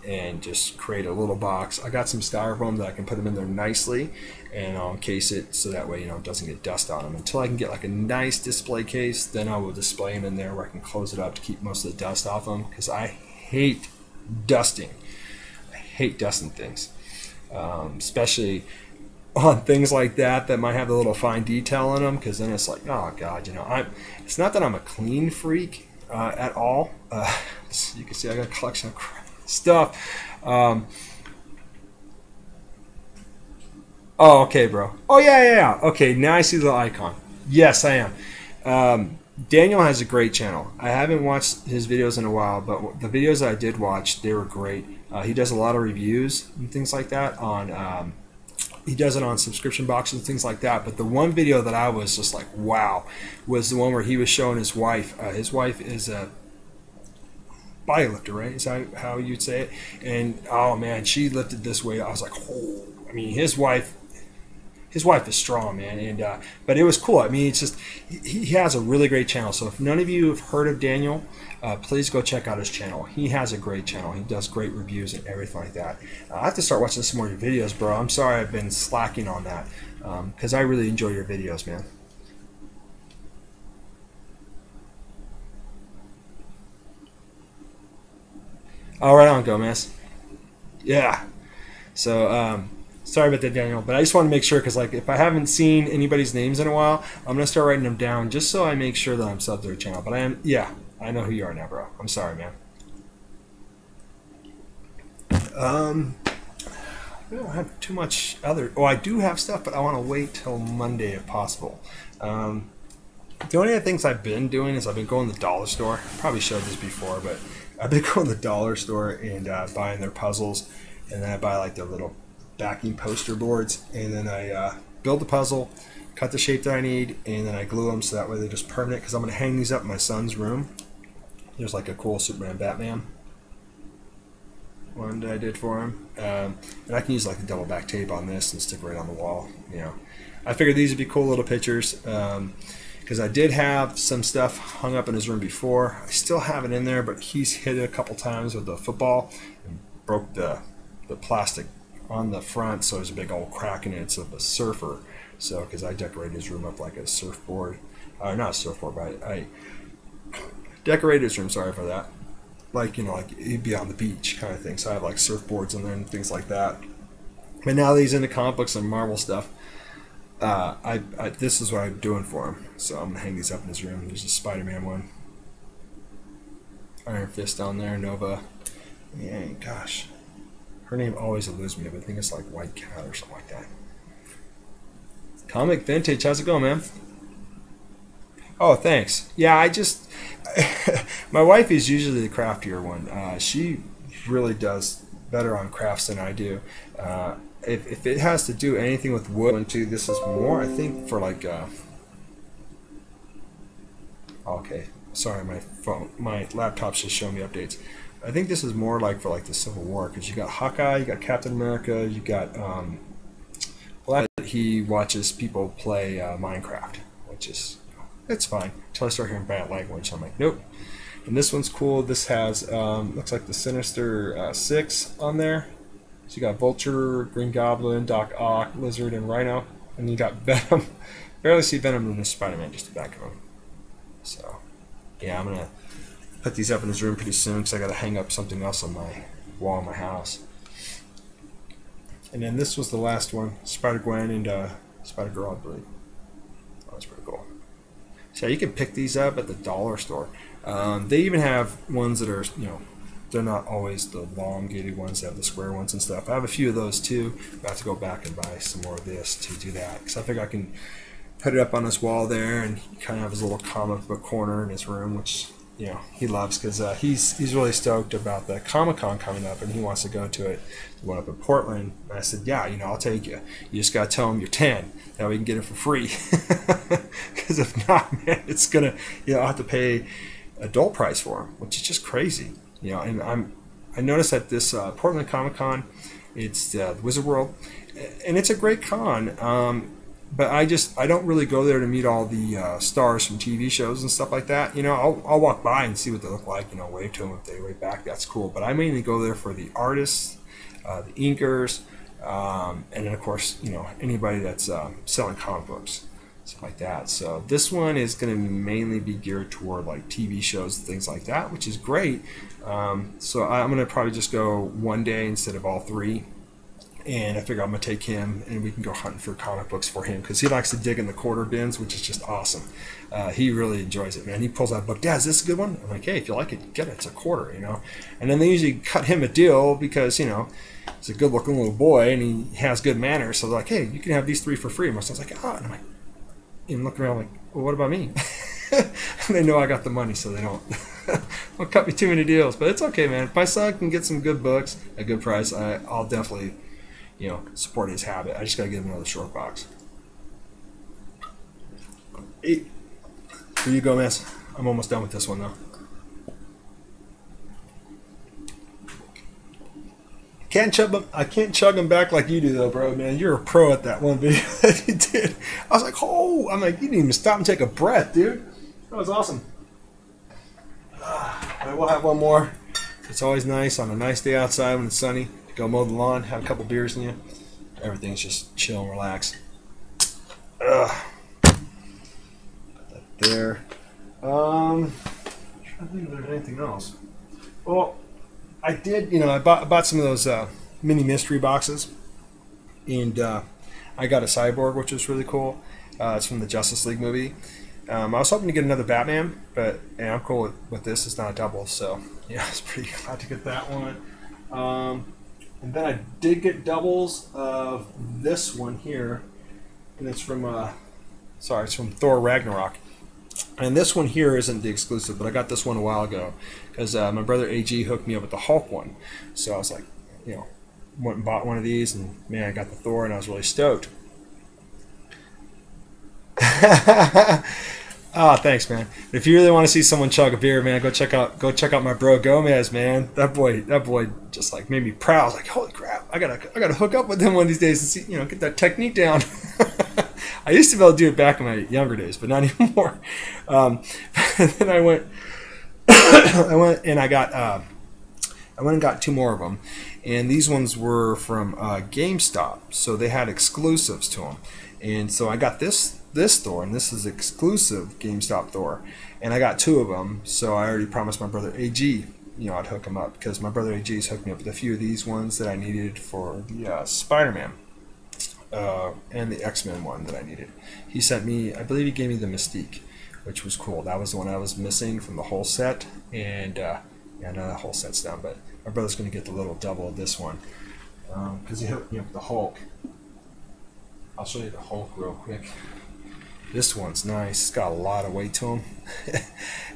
and just create a little box. I got some styrofoam that I can put them in there nicely, and I'll encase it so that way it doesn't get dust on them. Until I can get like a nice display case, then I will display them in there where I can close it up to keep most of the dust off them, because I hate dusting. I hate dusting things, especially on things like that might have a little fine detail in them, because then it's like, oh god, it's not that I'm a clean freak at all. You can see I got a collection of stuff. Oh, okay, bro. Oh, yeah. Okay, now I see the icon. Yes, I am. Daniel has a great channel. I haven't watched his videos in a while, but the videos that I did watch, they were great. He does a lot of reviews and things like that on... he does it on subscription boxes and things like that. But the one video that I was just like, wow, was the one where he was showing his wife. His wife is a bodylifter, right? Is that how you'd say it? And oh man, she lifted this weight. I was like, oh, I mean, his wife is strong, man. And but it was cool. I mean, it's just he has a really great channel. So if none of you have heard of Daniel, please go check out his channel. He has a great channel. He does great reviews and everything like that. I have to start watching some more of your videos, bro. I'm sorry I've been slacking on that, because I really enjoy your videos, man. All right, on, Gomez. Yeah. So, sorry about that, Daniel, but I just want to make sure, because like if I haven't seen anybody's names in a while, I'm gonna start writing them down just so I make sure that I'm subbed to their channel. But I am, yeah, I know who you are now, bro. I'm sorry, man. We don't have too much other. Oh, I do have stuff, but I want to wait till Monday if possible. The only other things I've been doing is I've been going to the dollar store. I probably showed this before, but I've been going to the dollar store and buying their puzzles, and then I buy like their little backing poster boards, and then I build the puzzle, cut the shape that I need, and then I glue them so that way they're just permanent, because I'm going to hang these up in my son's room There's like a cool Superman Batman one that I did for him, and I can use like the double back tape on this and stick it right on the wall. You know, I figured these would be cool little pictures because I did have some stuff hung up in his room before. I still have it in there, but he's hit it a couple times with the football and broke the plastic on the front, so there's a big old crack in it. It's of a surfer. So because I decorated his room up like a surfboard, not a surfboard, but I decorated his room. Sorry for that. Like, you know, like he'd be on the beach kind of thing. So I have like surfboards in there and things like that. But now that he's into comic books and Marvel stuff, this is what I'm doing for him. So I'm gonna hang these up in his room. There's a Spider-Man one, Iron Fist down there, Nova. Yeah, gosh, her name always eludes me, but I think it's like White Cat or something like that. Comic Vintage, how's it going, man? Oh, thanks. Yeah, I just my wife is usually the craftier one. She really does better on crafts than I do. If it has to do anything with wood, too, this is more, I think, for like. Okay, sorry, my laptop's just showing me updates. I think this is more like for like the Civil War, because you got Hawkeye, you got Captain America, you got. Well, he watches people play Minecraft, which is. It's fine until I start hearing bad language. I'm like, nope. And this one's cool. This has looks like the Sinister Six on there. So you got Vulture, Green Goblin, Doc Ock, Lizard, and Rhino, and you got Venom. Barely see Venom in the Spider-Man, just the back of him. So yeah, I'm gonna put these up in his room pretty soon because I gotta hang up something else on my wall in my house. And then this was the last one, Spider-Gwen and Spider-Girl, I believe. Oh, that's pretty cool. So you can pick these up at the dollar store. They even have ones that are, you know, they're not always the elongated ones. They have the square ones and stuff. I have a few of those too. I'm about to go back and buy some more of this to do that because I think I can put it up on his wall there, and he kind of have his little comic book corner in his room, which you know he loves because he's really stoked about the Comic-Con coming up and he wants to go to it. The one up in Portland. And I said, yeah, you know, I'll take you. You just gotta tell him you're 10. That way you can get it for free. Because if not, man, it's gonna, you know, I'll have to pay adult price for them, which is just crazy. You know, and I noticed at this Portland Comic-Con, it's the Wizard World, and it's a great con. But I don't really go there to meet all the stars from TV shows and stuff like that. You know, I'll walk by and see what they look like. You know, wave to them if they wave back. That's cool. But I mainly go there for the artists, the inkers, and then of course, you know, anybody that's selling comic books. Stuff like that. So this one is going to mainly be geared toward like TV shows and things like that, which is great. So I'm going to probably just go one day instead of all three, and I figure I'm going to take him and we can go hunting for comic books for him because he likes to dig in the quarter bins, which is just awesome. He really enjoys it, man. He pulls out a book. Dad, is this a good one? I'm like, hey, if you like it, get it. It's a quarter, you know. And then they usually cut him a deal because, you know, he's a good-looking little boy and he has good manners. So they're like, hey, you can have these 3 for free. And my son's like, oh, and I'm like, and look around like, well, what about me? They know I got the money, so they don't cut me too many deals. But it's okay, man. If my son can get some good books at a good price, I'll definitely, you know, support his habit. I just gotta give him another short box. Hey, here you go, man. I'm almost done with this one, though. I can't chug them back like you do, though, bro. Man, you're a pro at that one video that you did. I was like, oh, I'm like, you didn't even stop and take a breath, dude. That was awesome. But we'll have one more. It's always nice on a nice day outside when it's sunny to go mow the lawn, have a couple beers in you. Everything's just chill and relax. Put that there. I'm trying to think if there's anything else. Well, I did, you know, I bought some of those mini mystery boxes, and I got a Cyborg, which was really cool. It's from the Justice League movie. I was hoping to get another Batman, but I'm cool with this. It's not a double, so yeah, I was pretty glad to get that one. And then I did get doubles of this one here, and it's from it's from Thor Ragnarok. And this one here isn't the exclusive, but I got this one a while ago because my brother AG hooked me up with the Hulk one. So I was like, you know, went and bought one of these, and man, I got the Thor, and I was really stoked. Oh, thanks, man. If you really want to see someone chug a beer, man, go check out my bro Gomez, man. That boy just like made me proud. I was like, holy crap, I gotta hook up with him one of these days and see, get that technique down. I used to be able to do it back in my younger days, but not anymore. Then I went and got two more of them, and these ones were from GameStop, so they had exclusives to them, and so I got this Thor, and this is exclusive GameStop Thor, and I got two of them. So I already promised my brother AG, I'd hook him up, because my brother AG's hooked me up with a few of these ones that I needed for the Spider-Man and the X-Men one that I needed. He sent me, I believe he gave me the Mystique, which was cool. That was the one I was missing from the whole set, and yeah, no, the whole set's down, but my brother's going to get the little double of this one, because he hooked me up with the Hulk. I'll show you the Hulk real quick. This one's nice. It's got a lot of weight to him.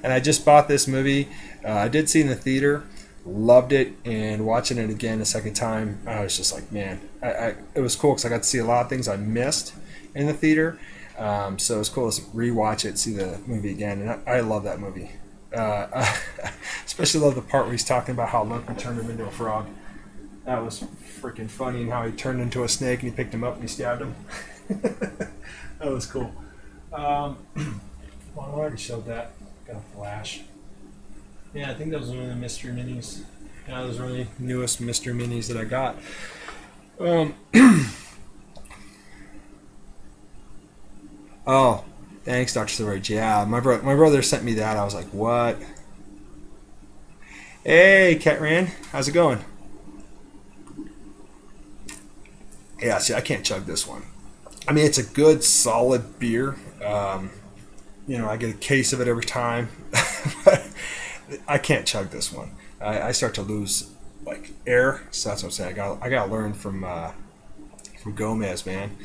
And I just bought this movie. I did see it in the theater. Loved it. And watching it again a second time, I was just like, man. It was cool because I got to see a lot of things I missed in the theater. So it was cool to rewatch it, see the movie again. And I love that movie. I especially love the part where he's talking about how Loki turned him into a frog. That was freaking funny, and how he turned into a snake and he picked him up and he stabbed him. That was cool. Well, I already showed that. Got a flash. Yeah, I think that was one of the Mystery Minis. Yeah, those were the newest Mystery Minis that I got. Oh, thanks, Dr. Silverage. Yeah, my brother sent me that. I was like, what? Hey, Catran, how's it going? Yeah, see, I can't chug this one. I mean, it's a good, solid beer. I get a case of it every time. But I can't chug this one. I start to lose like air. So that's what I'm saying. I got to learn from Gomez, man.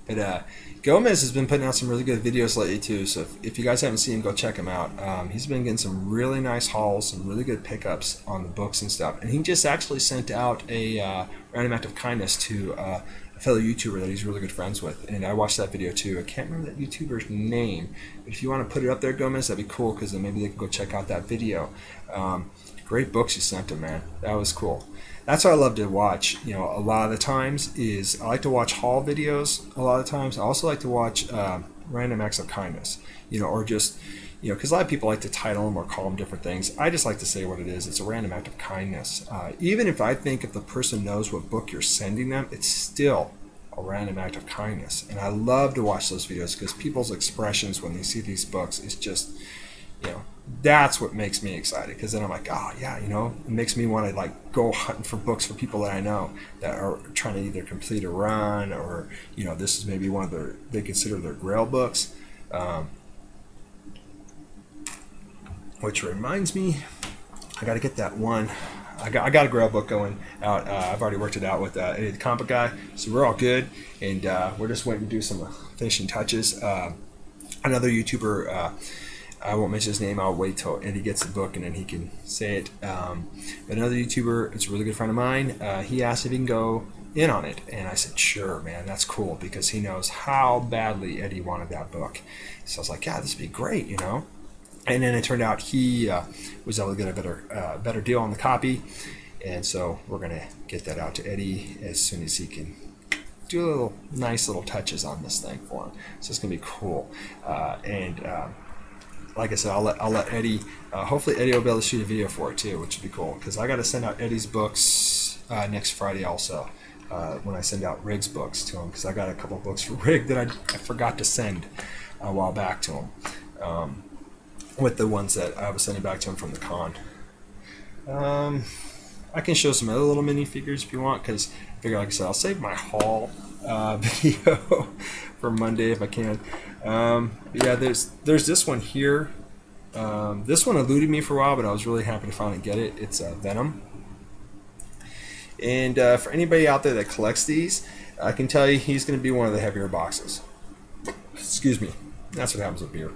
But Gomez has been putting out some really good videos lately too. So if you guys haven't seen him, go check him out. He's been getting some really nice hauls, some really good pickups on the books and stuff. And he just actually sent out a random act of kindness to a fellow YouTuber that he's really good friends with, and I watched that video too. I can't remember that YouTuber's name, but if you want to put it up there, Gomez, that'd be cool, because then maybe they can go check out that video. Great books you sent him, man. That was cool. That's what I love to watch. A lot of the times is I like to watch haul videos. A lot of the times I also like to watch random acts of kindness. Or just because a lot of people like to title them or call them different things. I just like to say what it is. It's a random act of kindness. Even if I think if the person knows what book you're sending them, it's still a random act of kindness. And I love to watch those videos because people's expressions when they see these books is just, that's what makes me excited. Because then I'm like, oh yeah, it makes me want to like go hunting for books for people that I know that are trying to either complete a run or, this is maybe one of they consider their Grail books. Which reminds me, I got to get that one. I got a Grail book going out. I've already worked it out with Eddie the Comic Guy, so we're all good, and we're just waiting to do some finishing touches. Another YouTuber, I won't mention his name. I'll wait till Eddie gets the book and then he can say it. But another YouTuber, it's a really good friend of mine. He asked if he can go in on it, and I said, sure, man, that's cool, because he knows how badly Eddie wanted that book. So I was like, yeah, this would be great, And then it turned out he was able to get a better deal on the copy, and so we're gonna get that out to Eddie as soon as he can do nice little touches on this thing for him. So it's gonna be cool. Like I said, I'll let Eddie. Hopefully, Eddie will be able to shoot a video for it too, which would be cool, because I got to send out Eddie's books next Friday also. When I send out Rig's books to him, because I got a couple of books for Rig that I forgot to send a while back to him. With the ones that I was sending back to him from the con. I can show some other little minifigures if you want, because I figure, like I said, I'll save my haul video for Monday if I can. Yeah, there's this one here. This one eluded me for a while, but I was really happy to finally get it. It's Venom. And for anybody out there that collects these, I can tell you he's going to be one of the heavier boxes. Excuse me. That's what happens with beer.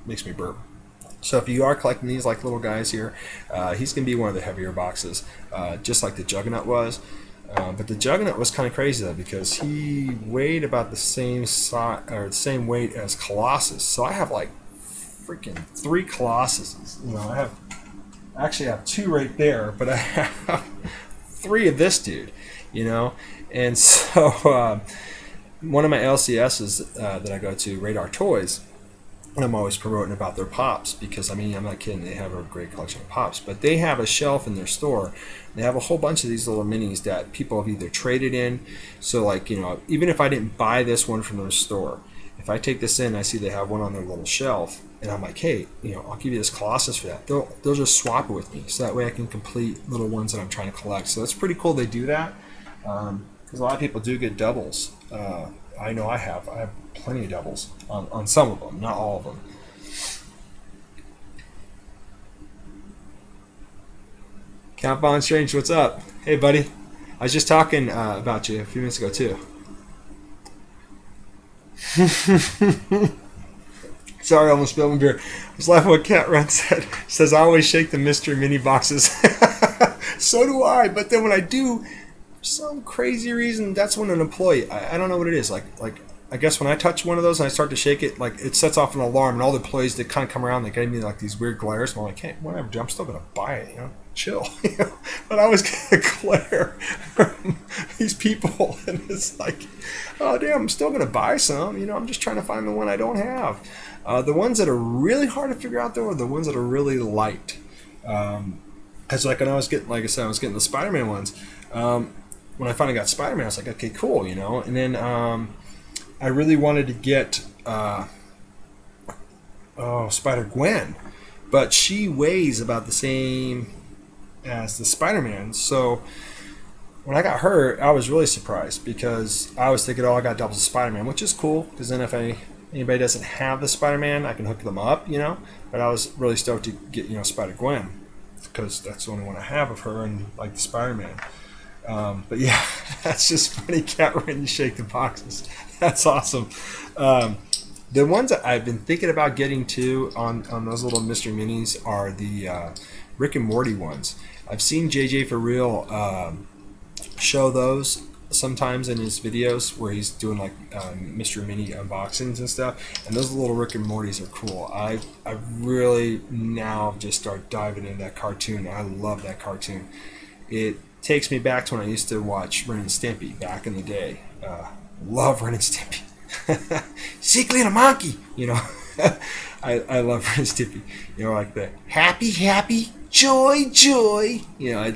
Makes me burp. So if you are collecting these like little guys here, he's going to be one of the heavier boxes, just like the Juggernaut was. But the Juggernaut was kind of crazy though, because he weighed about the same size or the same weight as Colossus. So I have like freaking 3 Colossuses. You know, I actually have 2 right there, but I have 3 of this dude. You know, and so one of my LCSs that I go to, Radar Toys, I'm always promoting about their pops because, I mean, I'm not kidding, they have a great collection of pops, but they have a shelf in their store. They have a whole bunch of these little minis that people have either traded in. So, like, you know, even if I didn't buy this one from their store, if I take this in, I see they have one on their little shelf, and I'm like, hey, you know, I'll give you this Colossus for that. They'll just swap it with me, so that way I can complete little ones that I'm trying to collect. So it's pretty cool they do that, because a lot of people do get doubles. I know I have plenty of doubles on some of them, not all of them. Count Von Strange, what's up? Hey, buddy. I was just talking about you a few minutes ago, too. Sorry, I almost spilled my beer. I was laughing at what Cat Run said. Says, I always shake the mystery mini boxes. So do I, but then when I do, for some crazy reason, that's when an employee, I don't know what it is, like I guess when I touch one of those and I start to shake it, like it sets off an alarm, and all the employees that kind of come around, they give me like these weird glares, and I'm like, hey, whatever, dude, I'm still gonna buy it, you know, chill. You know? But I always get a glare from these people, and it's like, oh damn, I'm still gonna buy some, you know, I'm just trying to find the one I don't have. The ones that are really hard to figure out though are the ones that are really light. Because like when I was getting, like I said, I was getting the Spider-Man ones. When I finally got Spider-Man, I was like, okay, cool, you know. And then I really wanted to get Spider-Gwen, but she weighs about the same as the Spider-Man. So when I got her, I was really surprised because I was thinking, oh, I got doubles of Spider-Man, which is cool because then if anybody doesn't have the Spider-Man, I can hook them up, you know. But I was really stoked to get, you know, Spider-Gwen because that's the only one I have of her, and like the Spider-Man. But yeah, that's just funny, Cat when you shake the boxes. That's awesome. The ones that I've been thinking about getting to on those little mystery minis are the Rick and Morty ones. I've seen JJ for Real show those sometimes in his videos where he's doing like mystery mini unboxings and stuff, and those little Rick and Mortys are cool. I really now just start diving into that cartoon. I love that cartoon. It takes me back to when I used to watch Ren and Stimpy back in the day. Love Ren and Stimpy. Sickly and a monkey, you know. I love Ren and Stimpy. You know, like the happy, happy, joy, joy. You know,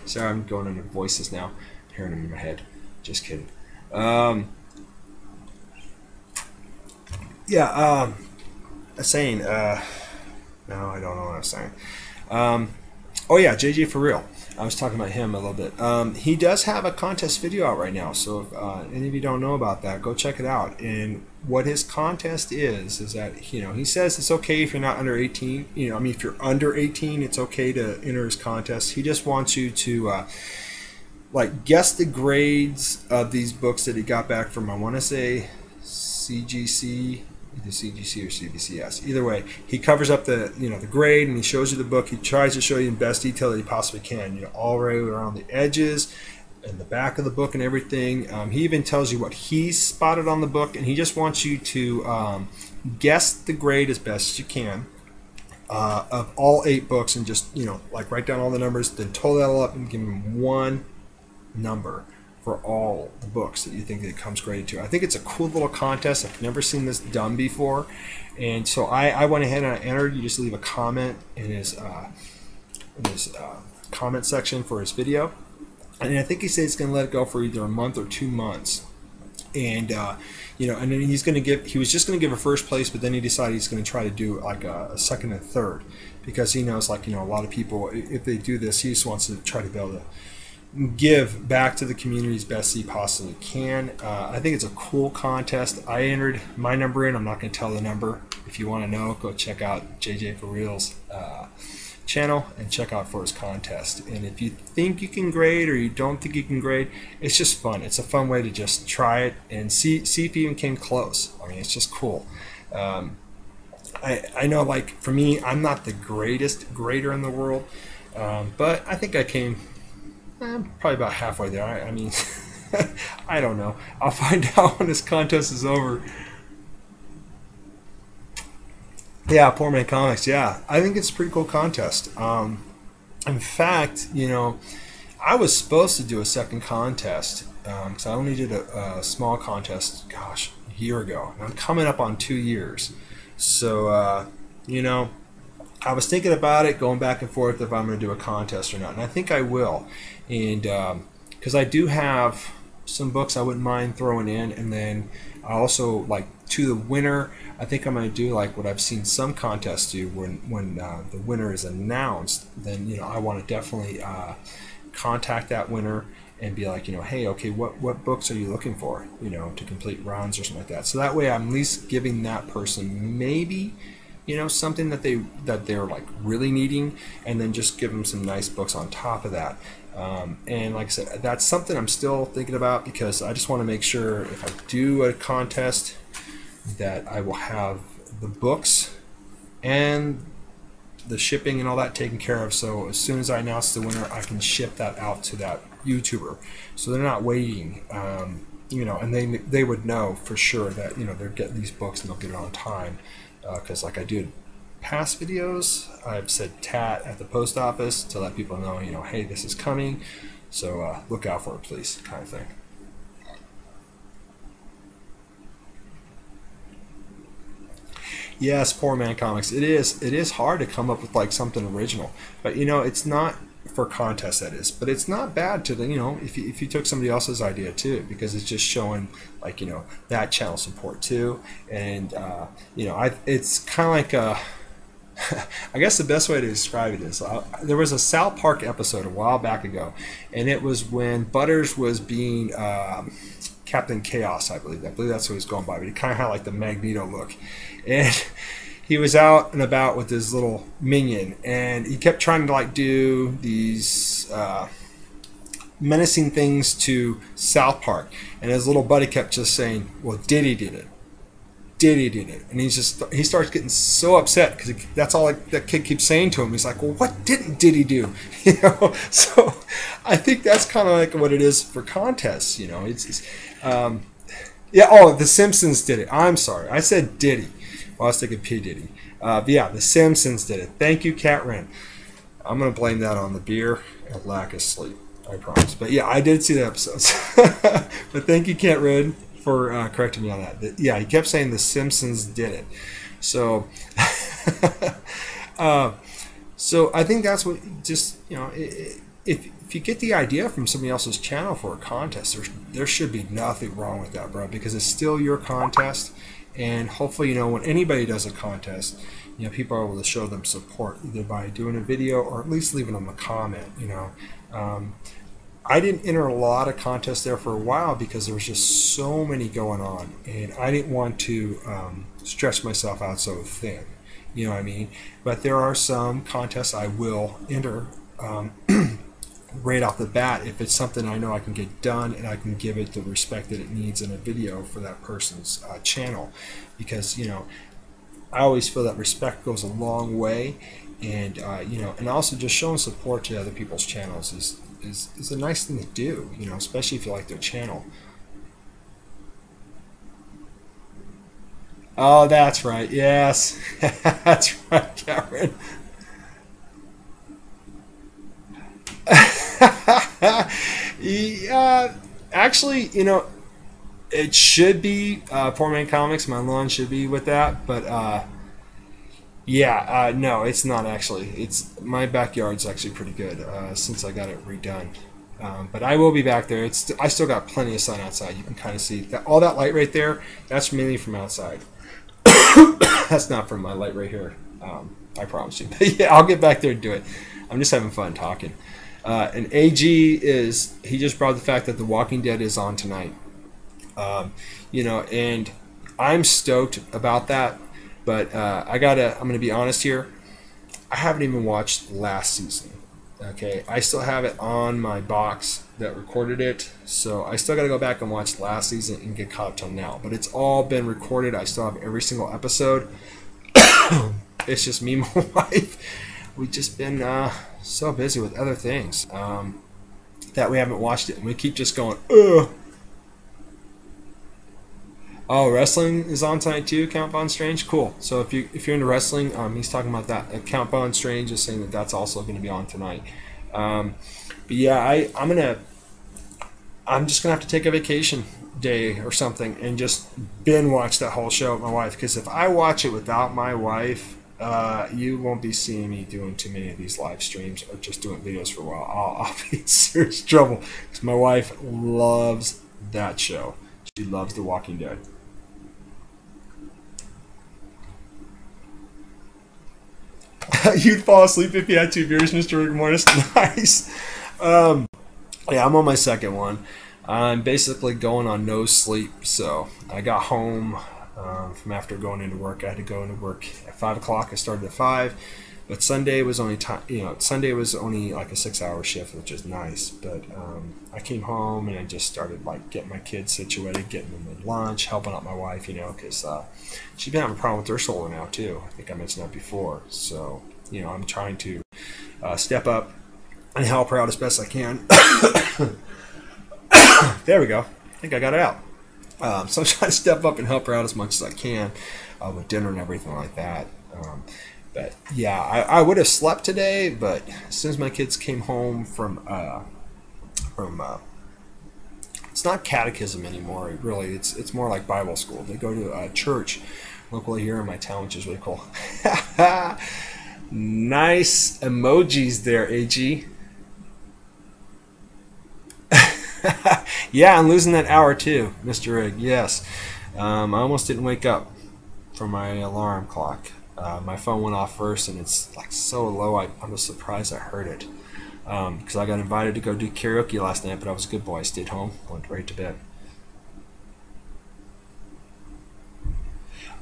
sorry, I'm going into voices now. Hearing them in my head. Just kidding. Yeah, saying, no, I don't know what I was saying. Oh yeah, JJ for Real. I was talking about him a little bit. He does have a contest video out right now, so if any of you don't know about that, go check it out. And what his contest is that, you know, he says it's okay if you're not under 18. You know, I mean, if you're under 18, it's okay to enter his contest. He just wants you to like guess the grades of these books that he got back from, I want to say CGC. Either CGC or CBCS. Either way, he covers up the, you know, the grade, and he shows you the book. He tries to show you in best detail that he possibly can. You know, all right around the edges and the back of the book and everything. He even tells you what he's spotted on the book, and he just wants you to guess the grade as best as you can of all 8 books, and just, you know, like write down all the numbers, then total that all up and give him one number for all the books that you think that it comes graded to. I think it's a cool little contest. I've never seen this done before, and so I went ahead and I entered. You just leave a comment in his comment section for his video, and I think he said he's going to let it go for either a month or 2 months. And you know, and then he's going to give. He was just going to give a first place, but then he decided he's going to try to do like a second and third, because he knows, like, you know, a lot of people, if they do this, he just wants to try to be able to give back to the community as best he possibly can. I think it's a cool contest. I entered my number in. I'm not going to tell the number. If you want to know, go check out JJ for Real's channel and check out for his contest. And if you think you can grade or you don't think you can grade, it's just fun. It's a fun way to just try it and see if you even came close. I mean, it's just cool. I know, like, for me, I'm not the greatest grader in the world, but I think I came probably about halfway there. I mean, I don't know. I'll find out when this contest is over. Yeah, Poor Man Comics. Yeah, I think it's a pretty cool contest. In fact, I was supposed to do a second contest because I only did a small contest, gosh, a year ago. And I'm coming up on 2 years. So, I was thinking about it, going back and forth if I'm going to do a contest or not. And I think I will. And because I do have some books I wouldn't mind throwing in. And then I also, like, to the winner, I think I'm going to do like what I've seen some contests do when the winner is announced. Then, I want to definitely contact that winner and be like, hey, okay, what books are you looking for, to complete runs or something like that. So that way I'm at least giving that person maybe, something that they're like really needing, and then just give them some nice books on top of that. And like I said, that's something I'm still thinking about, because I just want to make sure if I do a contest that I will have the books and the shipping and all that taken care of, so as soon as I announce the winner, I can ship that out to that YouTuber, so they're not waiting, and they would know for sure that they're getting these books and they'll get it on time, because like I did past videos, I've said tat at the post office to let people know, hey, this is coming, so look out for it, please, kind of thing. Yes, Poor Man Comics. It is hard to come up with like something original, but it's not for contests, that is. But it's not bad to if you took somebody else's idea too, because it's just showing like that channel support too, and it's kind of like a I guess the best way to describe it is there was a South Park episode a while back ago, and it was when Butters was being Captain Chaos, I believe. That's what he's going by, but he kind of had like the Magneto look. And he was out and about with his little minion, and he kept trying to like do these menacing things to South Park. And his little buddy kept just saying, well, Diddy did it. Diddy did it. And he starts getting so upset because that's all that kid keeps saying to him. He's like, well, what didn't Diddy do? So I think that's kind of like what it is for contests. Yeah, oh, The Simpsons did it. I'm sorry. I said Diddy. Well, I was thinking P. Diddy. But yeah, The Simpsons did it. Thank you, Cat Wren. I'm going to blame that on the beer and lack of sleep. I promise. But yeah, I did see the episodes. But thank you, Cat Wren, for correcting me on that. Yeah, he kept saying The Simpsons did it. So, so I think that's what just, if you get the idea from somebody else's channel for a contest, there should be nothing wrong with that, bro, because it's still your contest. And hopefully, when anybody does a contest, people are able to show them support either by doing a video or at least leaving them a comment. I didn't enter a lot of contests there for a while because there was just so many going on, and I didn't want to stretch myself out so thin. You know what I mean? But there are some contests I will enter right off the bat if it's something I know I can get done and I can give it the respect that it needs in a video for that person's channel, because I always feel that respect goes a long way, and and also just showing support to other people's channels is a nice thing to do, especially if you like their channel. Oh, that's right. Yes, that's right, Karen. Yeah, actually, it should be Poor Man Comics. My lawn should be with that, but yeah, no, it's not actually. It's my backyard's actually pretty good since I got it redone. But I will be back there. I still got plenty of sun outside. You can kind of see that all that light right there. That's mainly from outside. That's not from my light right here. I promise you. But yeah, I'll get back there and do it. I'm just having fun talking. And AG he just brought the fact that The Walking Dead is on tonight. And I'm stoked about that. But I'm going to be honest here. I haven't even watched last season. Okay, I still have it on my box that recorded it, so I still got to go back and watch last season and get caught up till now. But it's all been recorded. I still have every single episode. It's just me and my wife. We've just been so busy with other things that we haven't watched it. And we keep just going, ugh. Oh, wrestling is on tonight too. Count Von Strange, cool. So if you're into wrestling, he's talking about that. Count Von Strange is saying that that's also going to be on tonight. But yeah, I'm just gonna have to take a vacation day or something and just binge watch that whole show with my wife. Because if I watch it without my wife, you won't be seeing me doing too many of these live streams or just doing videos for a while. I'll be in serious trouble because my wife loves that show. She loves The Walking Dead. You'd fall asleep if you had 2 beers, Mr. Rigor Mortis. Nice. Yeah, I'm on my second one. I'm basically going on no sleep. So I got home from after going into work. I had to go into work at 5 o'clock. I started at 5. But Sunday was only Sunday was only like a 6-hour shift, which is nice. But I came home and I just started like getting my kids situated, getting them their lunch, helping out my wife, because she's been having a problem with her shoulder now too. I think I mentioned that before. So I'm trying to step up and help her out as best I can. There we go. I think I got it out. So I'm trying to step up and help her out as much as I can with dinner and everything like that. But yeah, I would have slept today, but as soon as my kids came home from it's not catechism anymore. Really, it's more like Bible school. They go to a church locally here in my town, which is really cool. Nice emojis there, AG. Yeah, I'm losing that hour too, Mr. Rig. Yes, I almost didn't wake up from my alarm clock. My phone went off first, and it's like so low. I'm just surprised I heard it because I got invited to go do karaoke last night, but I was a good boy. I stayed home, went right to bed.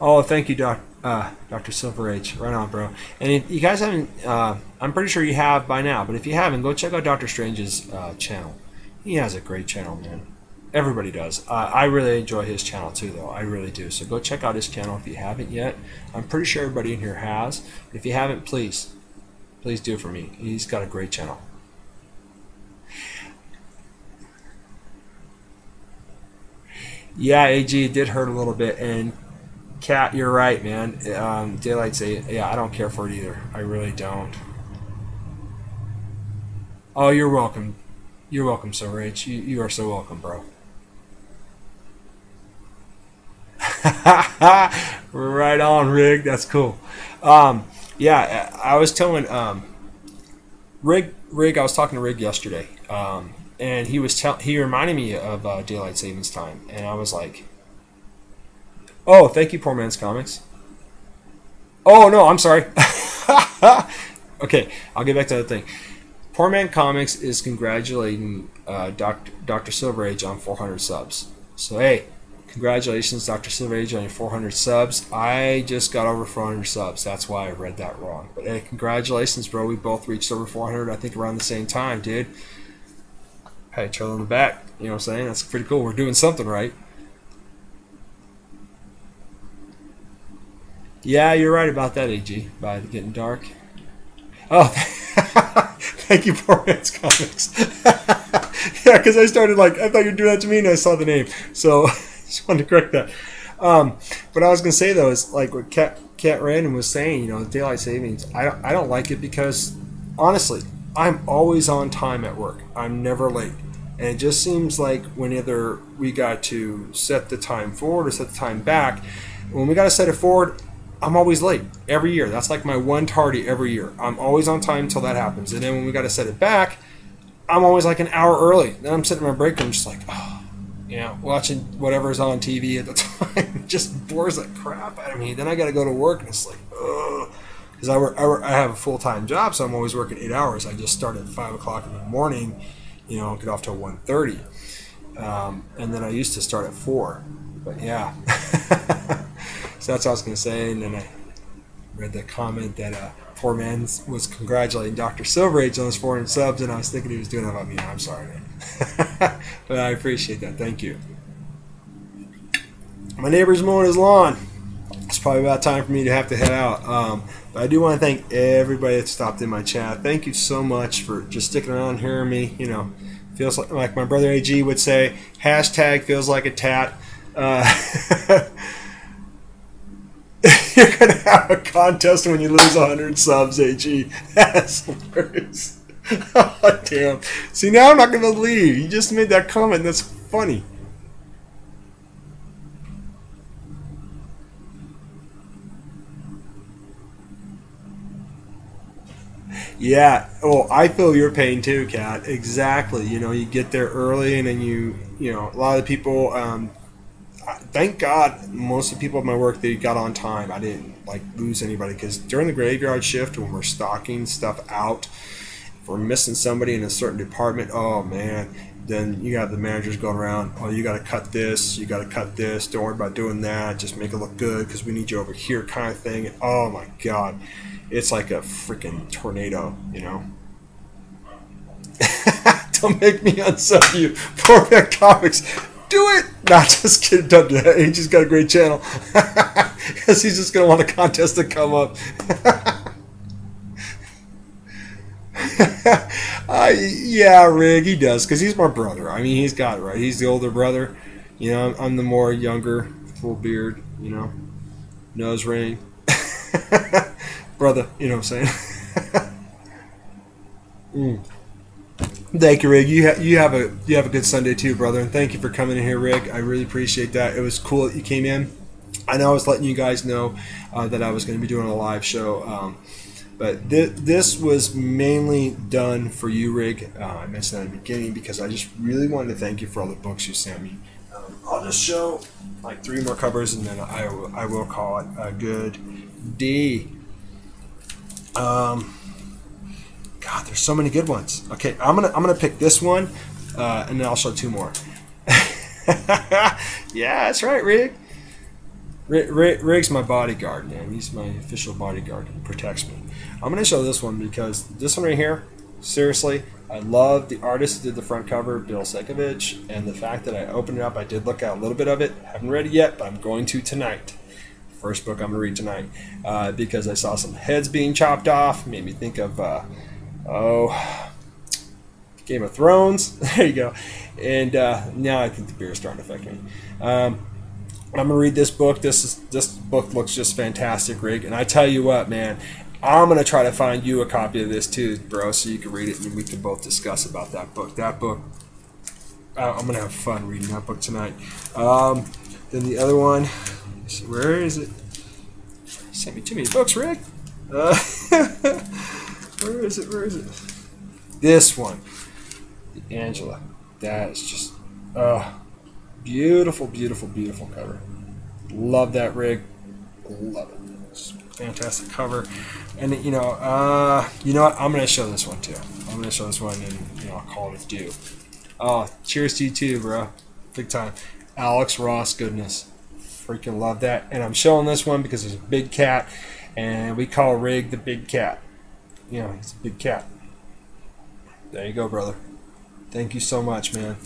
Oh, thank you, Dr. Silver H. Right on, bro. And if you guys haven't, I'm pretty sure you have by now, but if you haven't, go check out Dr. Strange's channel. He has a great channel, man. Everybody does. I really enjoy his channel too, though. I really do. So go check out his channel if you haven't yet. I'm pretty sure everybody in here has. If you haven't, please do it for me. He's got a great channel. Yeah, AG, it did hurt a little bit. And Kat, you're right, man. Daylight say, yeah, I don't care for it either. I really don't. Oh, you're welcome. You're welcome, Sir H. You are so welcome, bro. Right on, Rig. That's cool. Yeah, I was telling Rig. I was talking to Rig yesterday, and he reminded me of daylight savings time, and I was like, "Oh, thank you, Poor Man's Comics." Oh no, I'm sorry. Okay, I'll get back to the thing. Poor Man Comics is congratulating Dr. Silver Age on 400 subs. So hey, congratulations, Dr. Silver Age, on your 400 subs. I just got over 400 subs. That's why I read that wrong. But hey, congratulations, bro. We both reached over 400, I think, around the same time, dude. Hey, each other on the back. You know what I'm saying? That's pretty cool. We're doing something right. Yeah, you're right about that, AG. By it getting dark. Oh, thank you, Poor Man's Comics. Yeah, because I started I thought you were doing that to me, and I saw the name. So I just wanted to correct that. But I was going to say, though, is like what Cat Random was saying, daylight savings, I don't like it because, honestly, I'm always on time at work. I'm never late. And it just seems like whenever we got to set the time forward or set the time back, when we got to set it forward, I'm always late every year. That's like my one tardy every year. I'm always on time until that happens. And then when we got to set it back, I'm always like an hour early. Then I'm sitting in my break room just like, watching whatever's on TV at the time. It just bores the crap out of me. Then I got to go to work and it's like, ugh. Because I have a full-time job, so I'm always working 8 hours. I just start at 5 o'clock in the morning, get off till 1:30. And then I used to start at 4. But yeah. So that's what I was going to say, and then I read the comment that Poor Man was congratulating Dr. Silver Age on his 400 subs, and I was thinking he was doing that about me. I'm sorry, man. But I appreciate that. Thank you. My neighbor's mowing his lawn. It's probably about time for me to have to head out. But I do want to thank everybody that stopped in my chat. Thank you so much for just sticking around, hearing me. Feels like my brother AG would say, hashtag feels like a tat. Uh, you're gonna have a contest when you lose 100 subs, AG. That's hilarious. Oh, damn. See, now I'm not gonna leave. You just made that comment. That's funny. Yeah. Oh, I feel your pain too, Kat. Exactly. You know, you get there early, and then you know, a lot of the people. Thank God, most of the people at my work, they got on time. I didn't like lose anybody because during the graveyard shift, when we're stocking stuff out, if we're missing somebody in a certain department, oh man, then you got the managers going around. Oh, you got to cut this. You got to cut this. Don't worry about doing that. Just make it look good because we need you over here, kind of thing. And, oh my God, it's like a freaking tornado, you know. Don't make me unsub you. Poor Vet Comics. Do it! Not just kidding. Don't do that. He just got a great channel. Because he's just going to want a contest to come up. Yeah, Rig, he does. Because he's my brother. I mean, he's got it, right? He's the older brother. You know, I'm the more younger, full beard, you know, nose ring. Brother, you know what I'm saying? Thank you, Rig. You have a good Sunday too, brother, and thank you for coming in here, Rig. I really appreciate that. It was cool that you came in. I know I was letting you guys know that I was going to be doing a live show, but this was mainly done for you, Rig. I mentioned that in the beginning because I just really wanted to thank you for all the books you sent me. I'll just show like 3 more covers, and then I will call it a good day. God, there's so many good ones. Okay, I'm gonna pick this one, and then I'll show 2 more. Yeah, that's right, Rig. Rig's my bodyguard, man. He's my official bodyguard. He protects me. I'm gonna show this one because this one right here, seriously, I love the artist who did the front cover, Bill Sekovich, and the fact that I opened it up. I did look at a little bit of it. Haven't read it yet, but I'm going to tonight. First book I'm gonna read tonight because I saw some heads being chopped off. Made me think of. Game of Thrones. There you go. And now I think the beer is starting to affect me. I'm gonna read this book. This book looks just fantastic, Rig. And I tell you what, man, I'm gonna try to find you a copy of this too, bro, so you can read it and we can both discuss about that book. That book, I'm gonna have fun reading that book tonight. Then the other one, where is it? You sent me too many books, Rig. Where is it? Where is it? This one. The Angela. That is just beautiful, beautiful, beautiful cover. Love that, Rig. Love it. It's a fantastic cover. And you know what? I'm gonna show this one too. I'm gonna show this one, and I'll call it a due. Oh, cheers to you too, bro. Big time. Alex Ross goodness. Freaking love that. And I'm showing this one because there's a big cat, and we call Rig the big cat. You know, he's a big cat. There you go, brother. Thank you so much, man.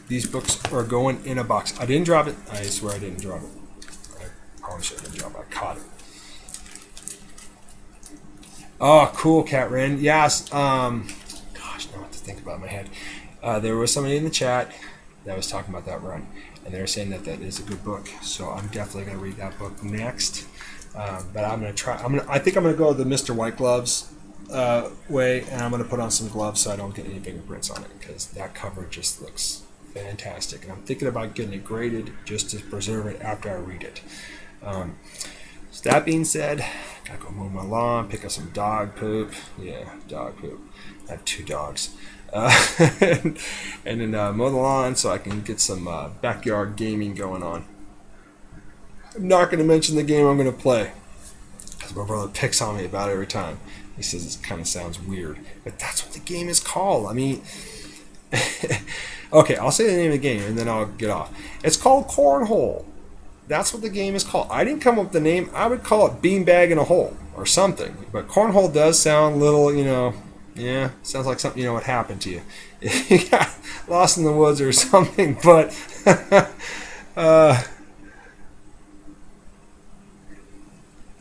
These books are going in a box. I didn't drop it. I swear I didn't drop it. I probably should have dropped it. I caught it. Oh, cool, Cat Ren. Yes. Gosh, now what to think about in my head. There was somebody in the chat that was talking about that run, and they were saying that that is a good book. So I'm definitely gonna read that book next. But I'm gonna try. I think I'm gonna go the Mr. White Gloves way, and I'm going to put on some gloves so I don't get any fingerprints on it because that cover just looks fantastic, and I'm thinking about getting it graded just to preserve it after I read it. So that being said, gotta go mow my lawn, pick up some dog poop. Yeah, dog poop. I have 2 dogs. And then mow the lawn so I can get some backyard gaming going on. I'm not going to mention the game I'm going to play because my brother picks on me about it every time. He says it kind of sounds weird, but that's what the game is called. I mean, okay, I'll say the name of the game and then I'll get off. It's called Cornhole. That's what the game is called. I didn't come up with the name. I would call it Beanbag in a Hole or something. But Cornhole does sound a little, yeah, sounds like something, what happened to you. You got lost in the woods or something, but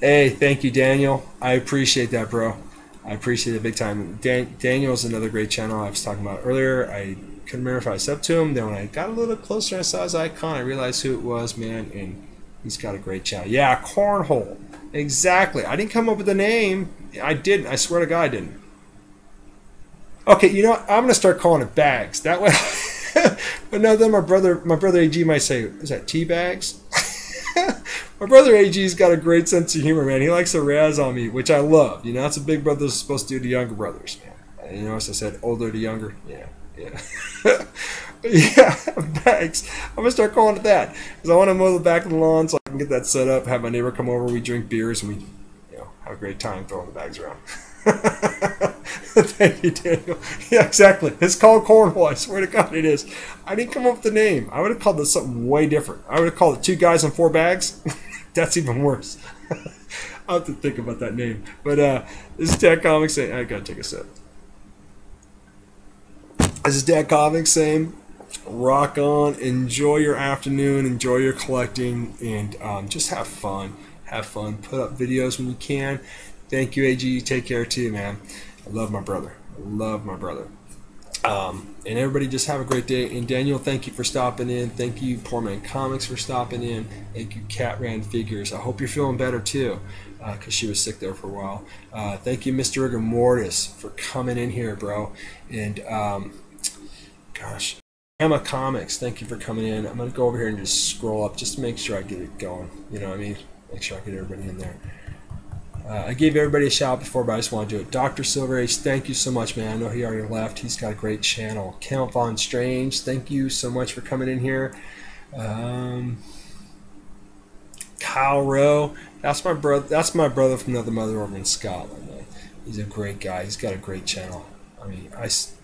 hey, thank you, Daniel. I appreciate that, bro. I appreciate it big time. Daniel's another great channel I was talking about earlier. I couldn't remember if I subbed to him. Then when I got a little closer and I saw his icon, I realized who it was, man, and he's got a great channel. Yeah, Cornhole. Exactly. I didn't come up with the name. I didn't. I swear to God I didn't. Okay, you know what? I'm going to start calling it Bags. That way... But no, then my brother AG might say, is that tea bags? My brother AG's got a great sense of humor, man. He likes to razz on me, which I love. You know, that's what big brothers are supposed to do to younger brothers, man. You know, as I said, older to younger. Yeah. Yeah, bags. I'm going to start calling it that. Because I want to mow the back of the lawn so I can get that set up, have my neighbor come over, we drink beers, and we have a great time throwing the bags around. Thank you, Daniel. Yeah, exactly. It's called Cornhole. I swear to God it is. I didn't come up with the name. I would have called it something way different. I would have called it 2 Guys and 4 Bags. That's even worse. I'll have to think about that name. But this is Dad Comics saying, I gotta take a sip. This is Dad Comics saying, rock on, enjoy your afternoon, enjoy your collecting, and just have fun. Have fun. Put up videos when you can. Thank you, AG. You take care too, man. I love my brother. I love my brother. And everybody just have a great day. And Daniel, thank you for stopping in. Thank you, Poor Man Comics, for stopping in. Thank you, Cat Ran Figures. I hope you're feeling better too, because she was sick there for a while. Thank you, Mr. Rigor Mortis, for coming in here, bro. And gosh, Emma Comics, thank you for coming in. I'm gonna go over here and just scroll up just to make sure I get it going. You know what I mean? Make sure I get everybody in there. I gave everybody a shout before, but I just want to do it. Dr. Silver Age, thank you so much, man. I know he already left. He's got a great channel. Count Von Strange, thank you so much for coming in here. Kyle Rowe, that's my brother. That's my brother from another mother over in Scotland. Man. He's a great guy. He's got a great channel. I mean, there's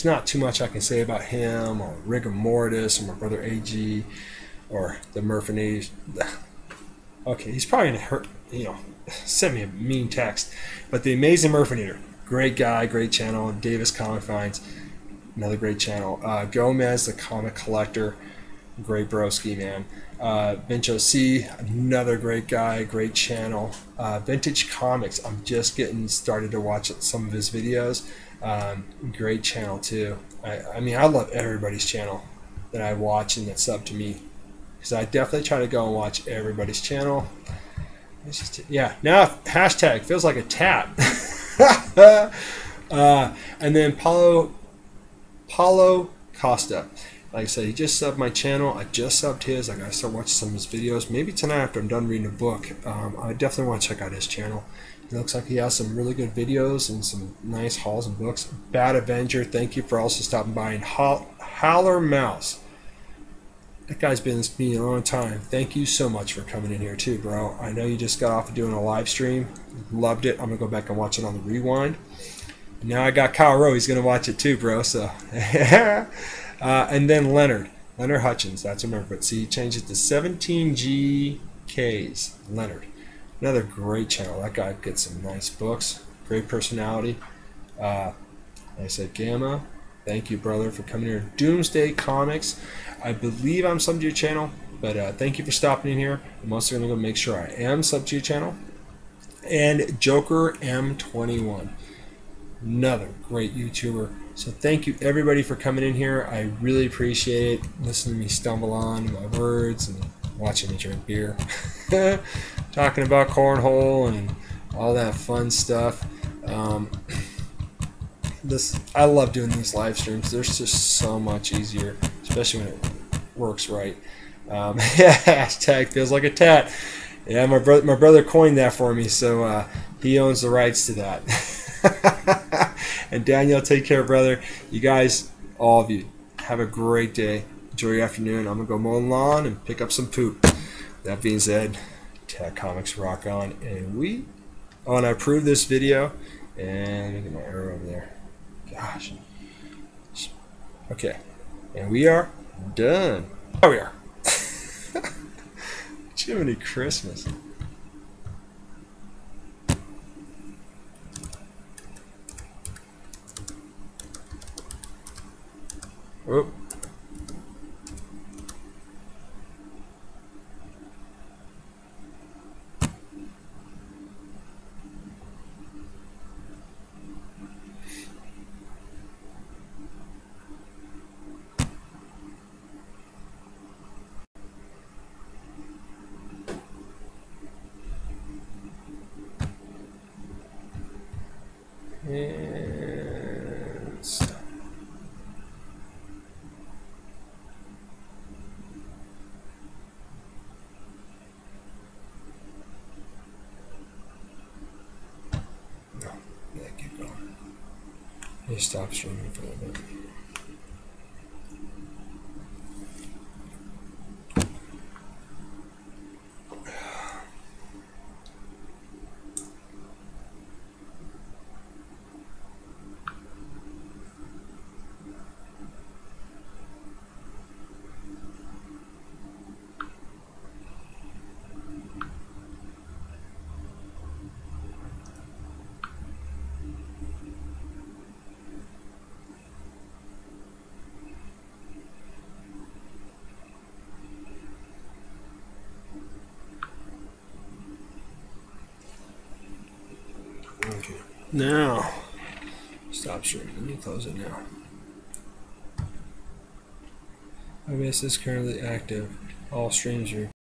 not too much I can say about him or Rigor Mortis or my brother AG or the Murphinades. Okay, he's probably gonna hurt. Sent me a mean text. But the Amazing Murphinator, great guy, great channel. Davis Comic Finds, another great channel. Gomez, the comic collector, great broski, man. Vincho C, another great guy, great channel. Vintage Comics, I'm just getting started to watch some of his videos. Great channel too. I mean, I love everybody's channel that I watch and that sub to me, because I definitely try to go and watch everybody's channel. It's just, yeah, now hashtag feels like a tap. And then Paulo Costa, like I said, he just subbed my channel. I just subbed his. I gotta start watching some of his videos. Maybe tonight after I'm done reading a book. I definitely want to check out his channel. It looks like he has some really good videos and some nice hauls and books. Bad Avenger, thank you for also stopping by. And Howler Mouse, that guy's been in this community a long time. Thank you so much for coming in here too, bro. I know you just got off of doing a live stream. Loved it. I'm going to go back and watch it on the rewind. Now I got Kyle Rowe. He's going to watch it too, bro. So, and then Leonard Hutchins. That's a remember. But see, he changed it to 17GKs. Leonard. Another great channel. That guy gets some nice books. Great personality. Like I said, Gamma. Thank you, brother, for coming here. Doomsday Comics. I believe I'm subbed to your channel, but thank you for stopping in here. I'm also going to go make sure I am subbed to your channel. And Joker M21, another great YouTuber. So thank you, everybody, for coming in here. I really appreciate it. Listening to me stumble on my words and watching me drink beer. Talking about cornhole and all that fun stuff. I love doing these live streams. They're just so much easier, especially when it works right. Hashtag feels like a tat. Yeah, my brother coined that for me, so he owns the rights to that. And Daniel, take care, brother. You guys, all of you, have a great day. Enjoy your afternoon. I'm gonna go mow the lawn and pick up some poop. That being said, Tat Comics, rock on, and I approve this video. And let me get my arrow over there. Gosh. Okay. And we are done. There we are. Jiminy Christmas. Whoop. And stop. No, yeah, keep going. You stop streaming for a little bit. Okay. Now, stop streaming. Let me close it now. OBS is currently active. All streams are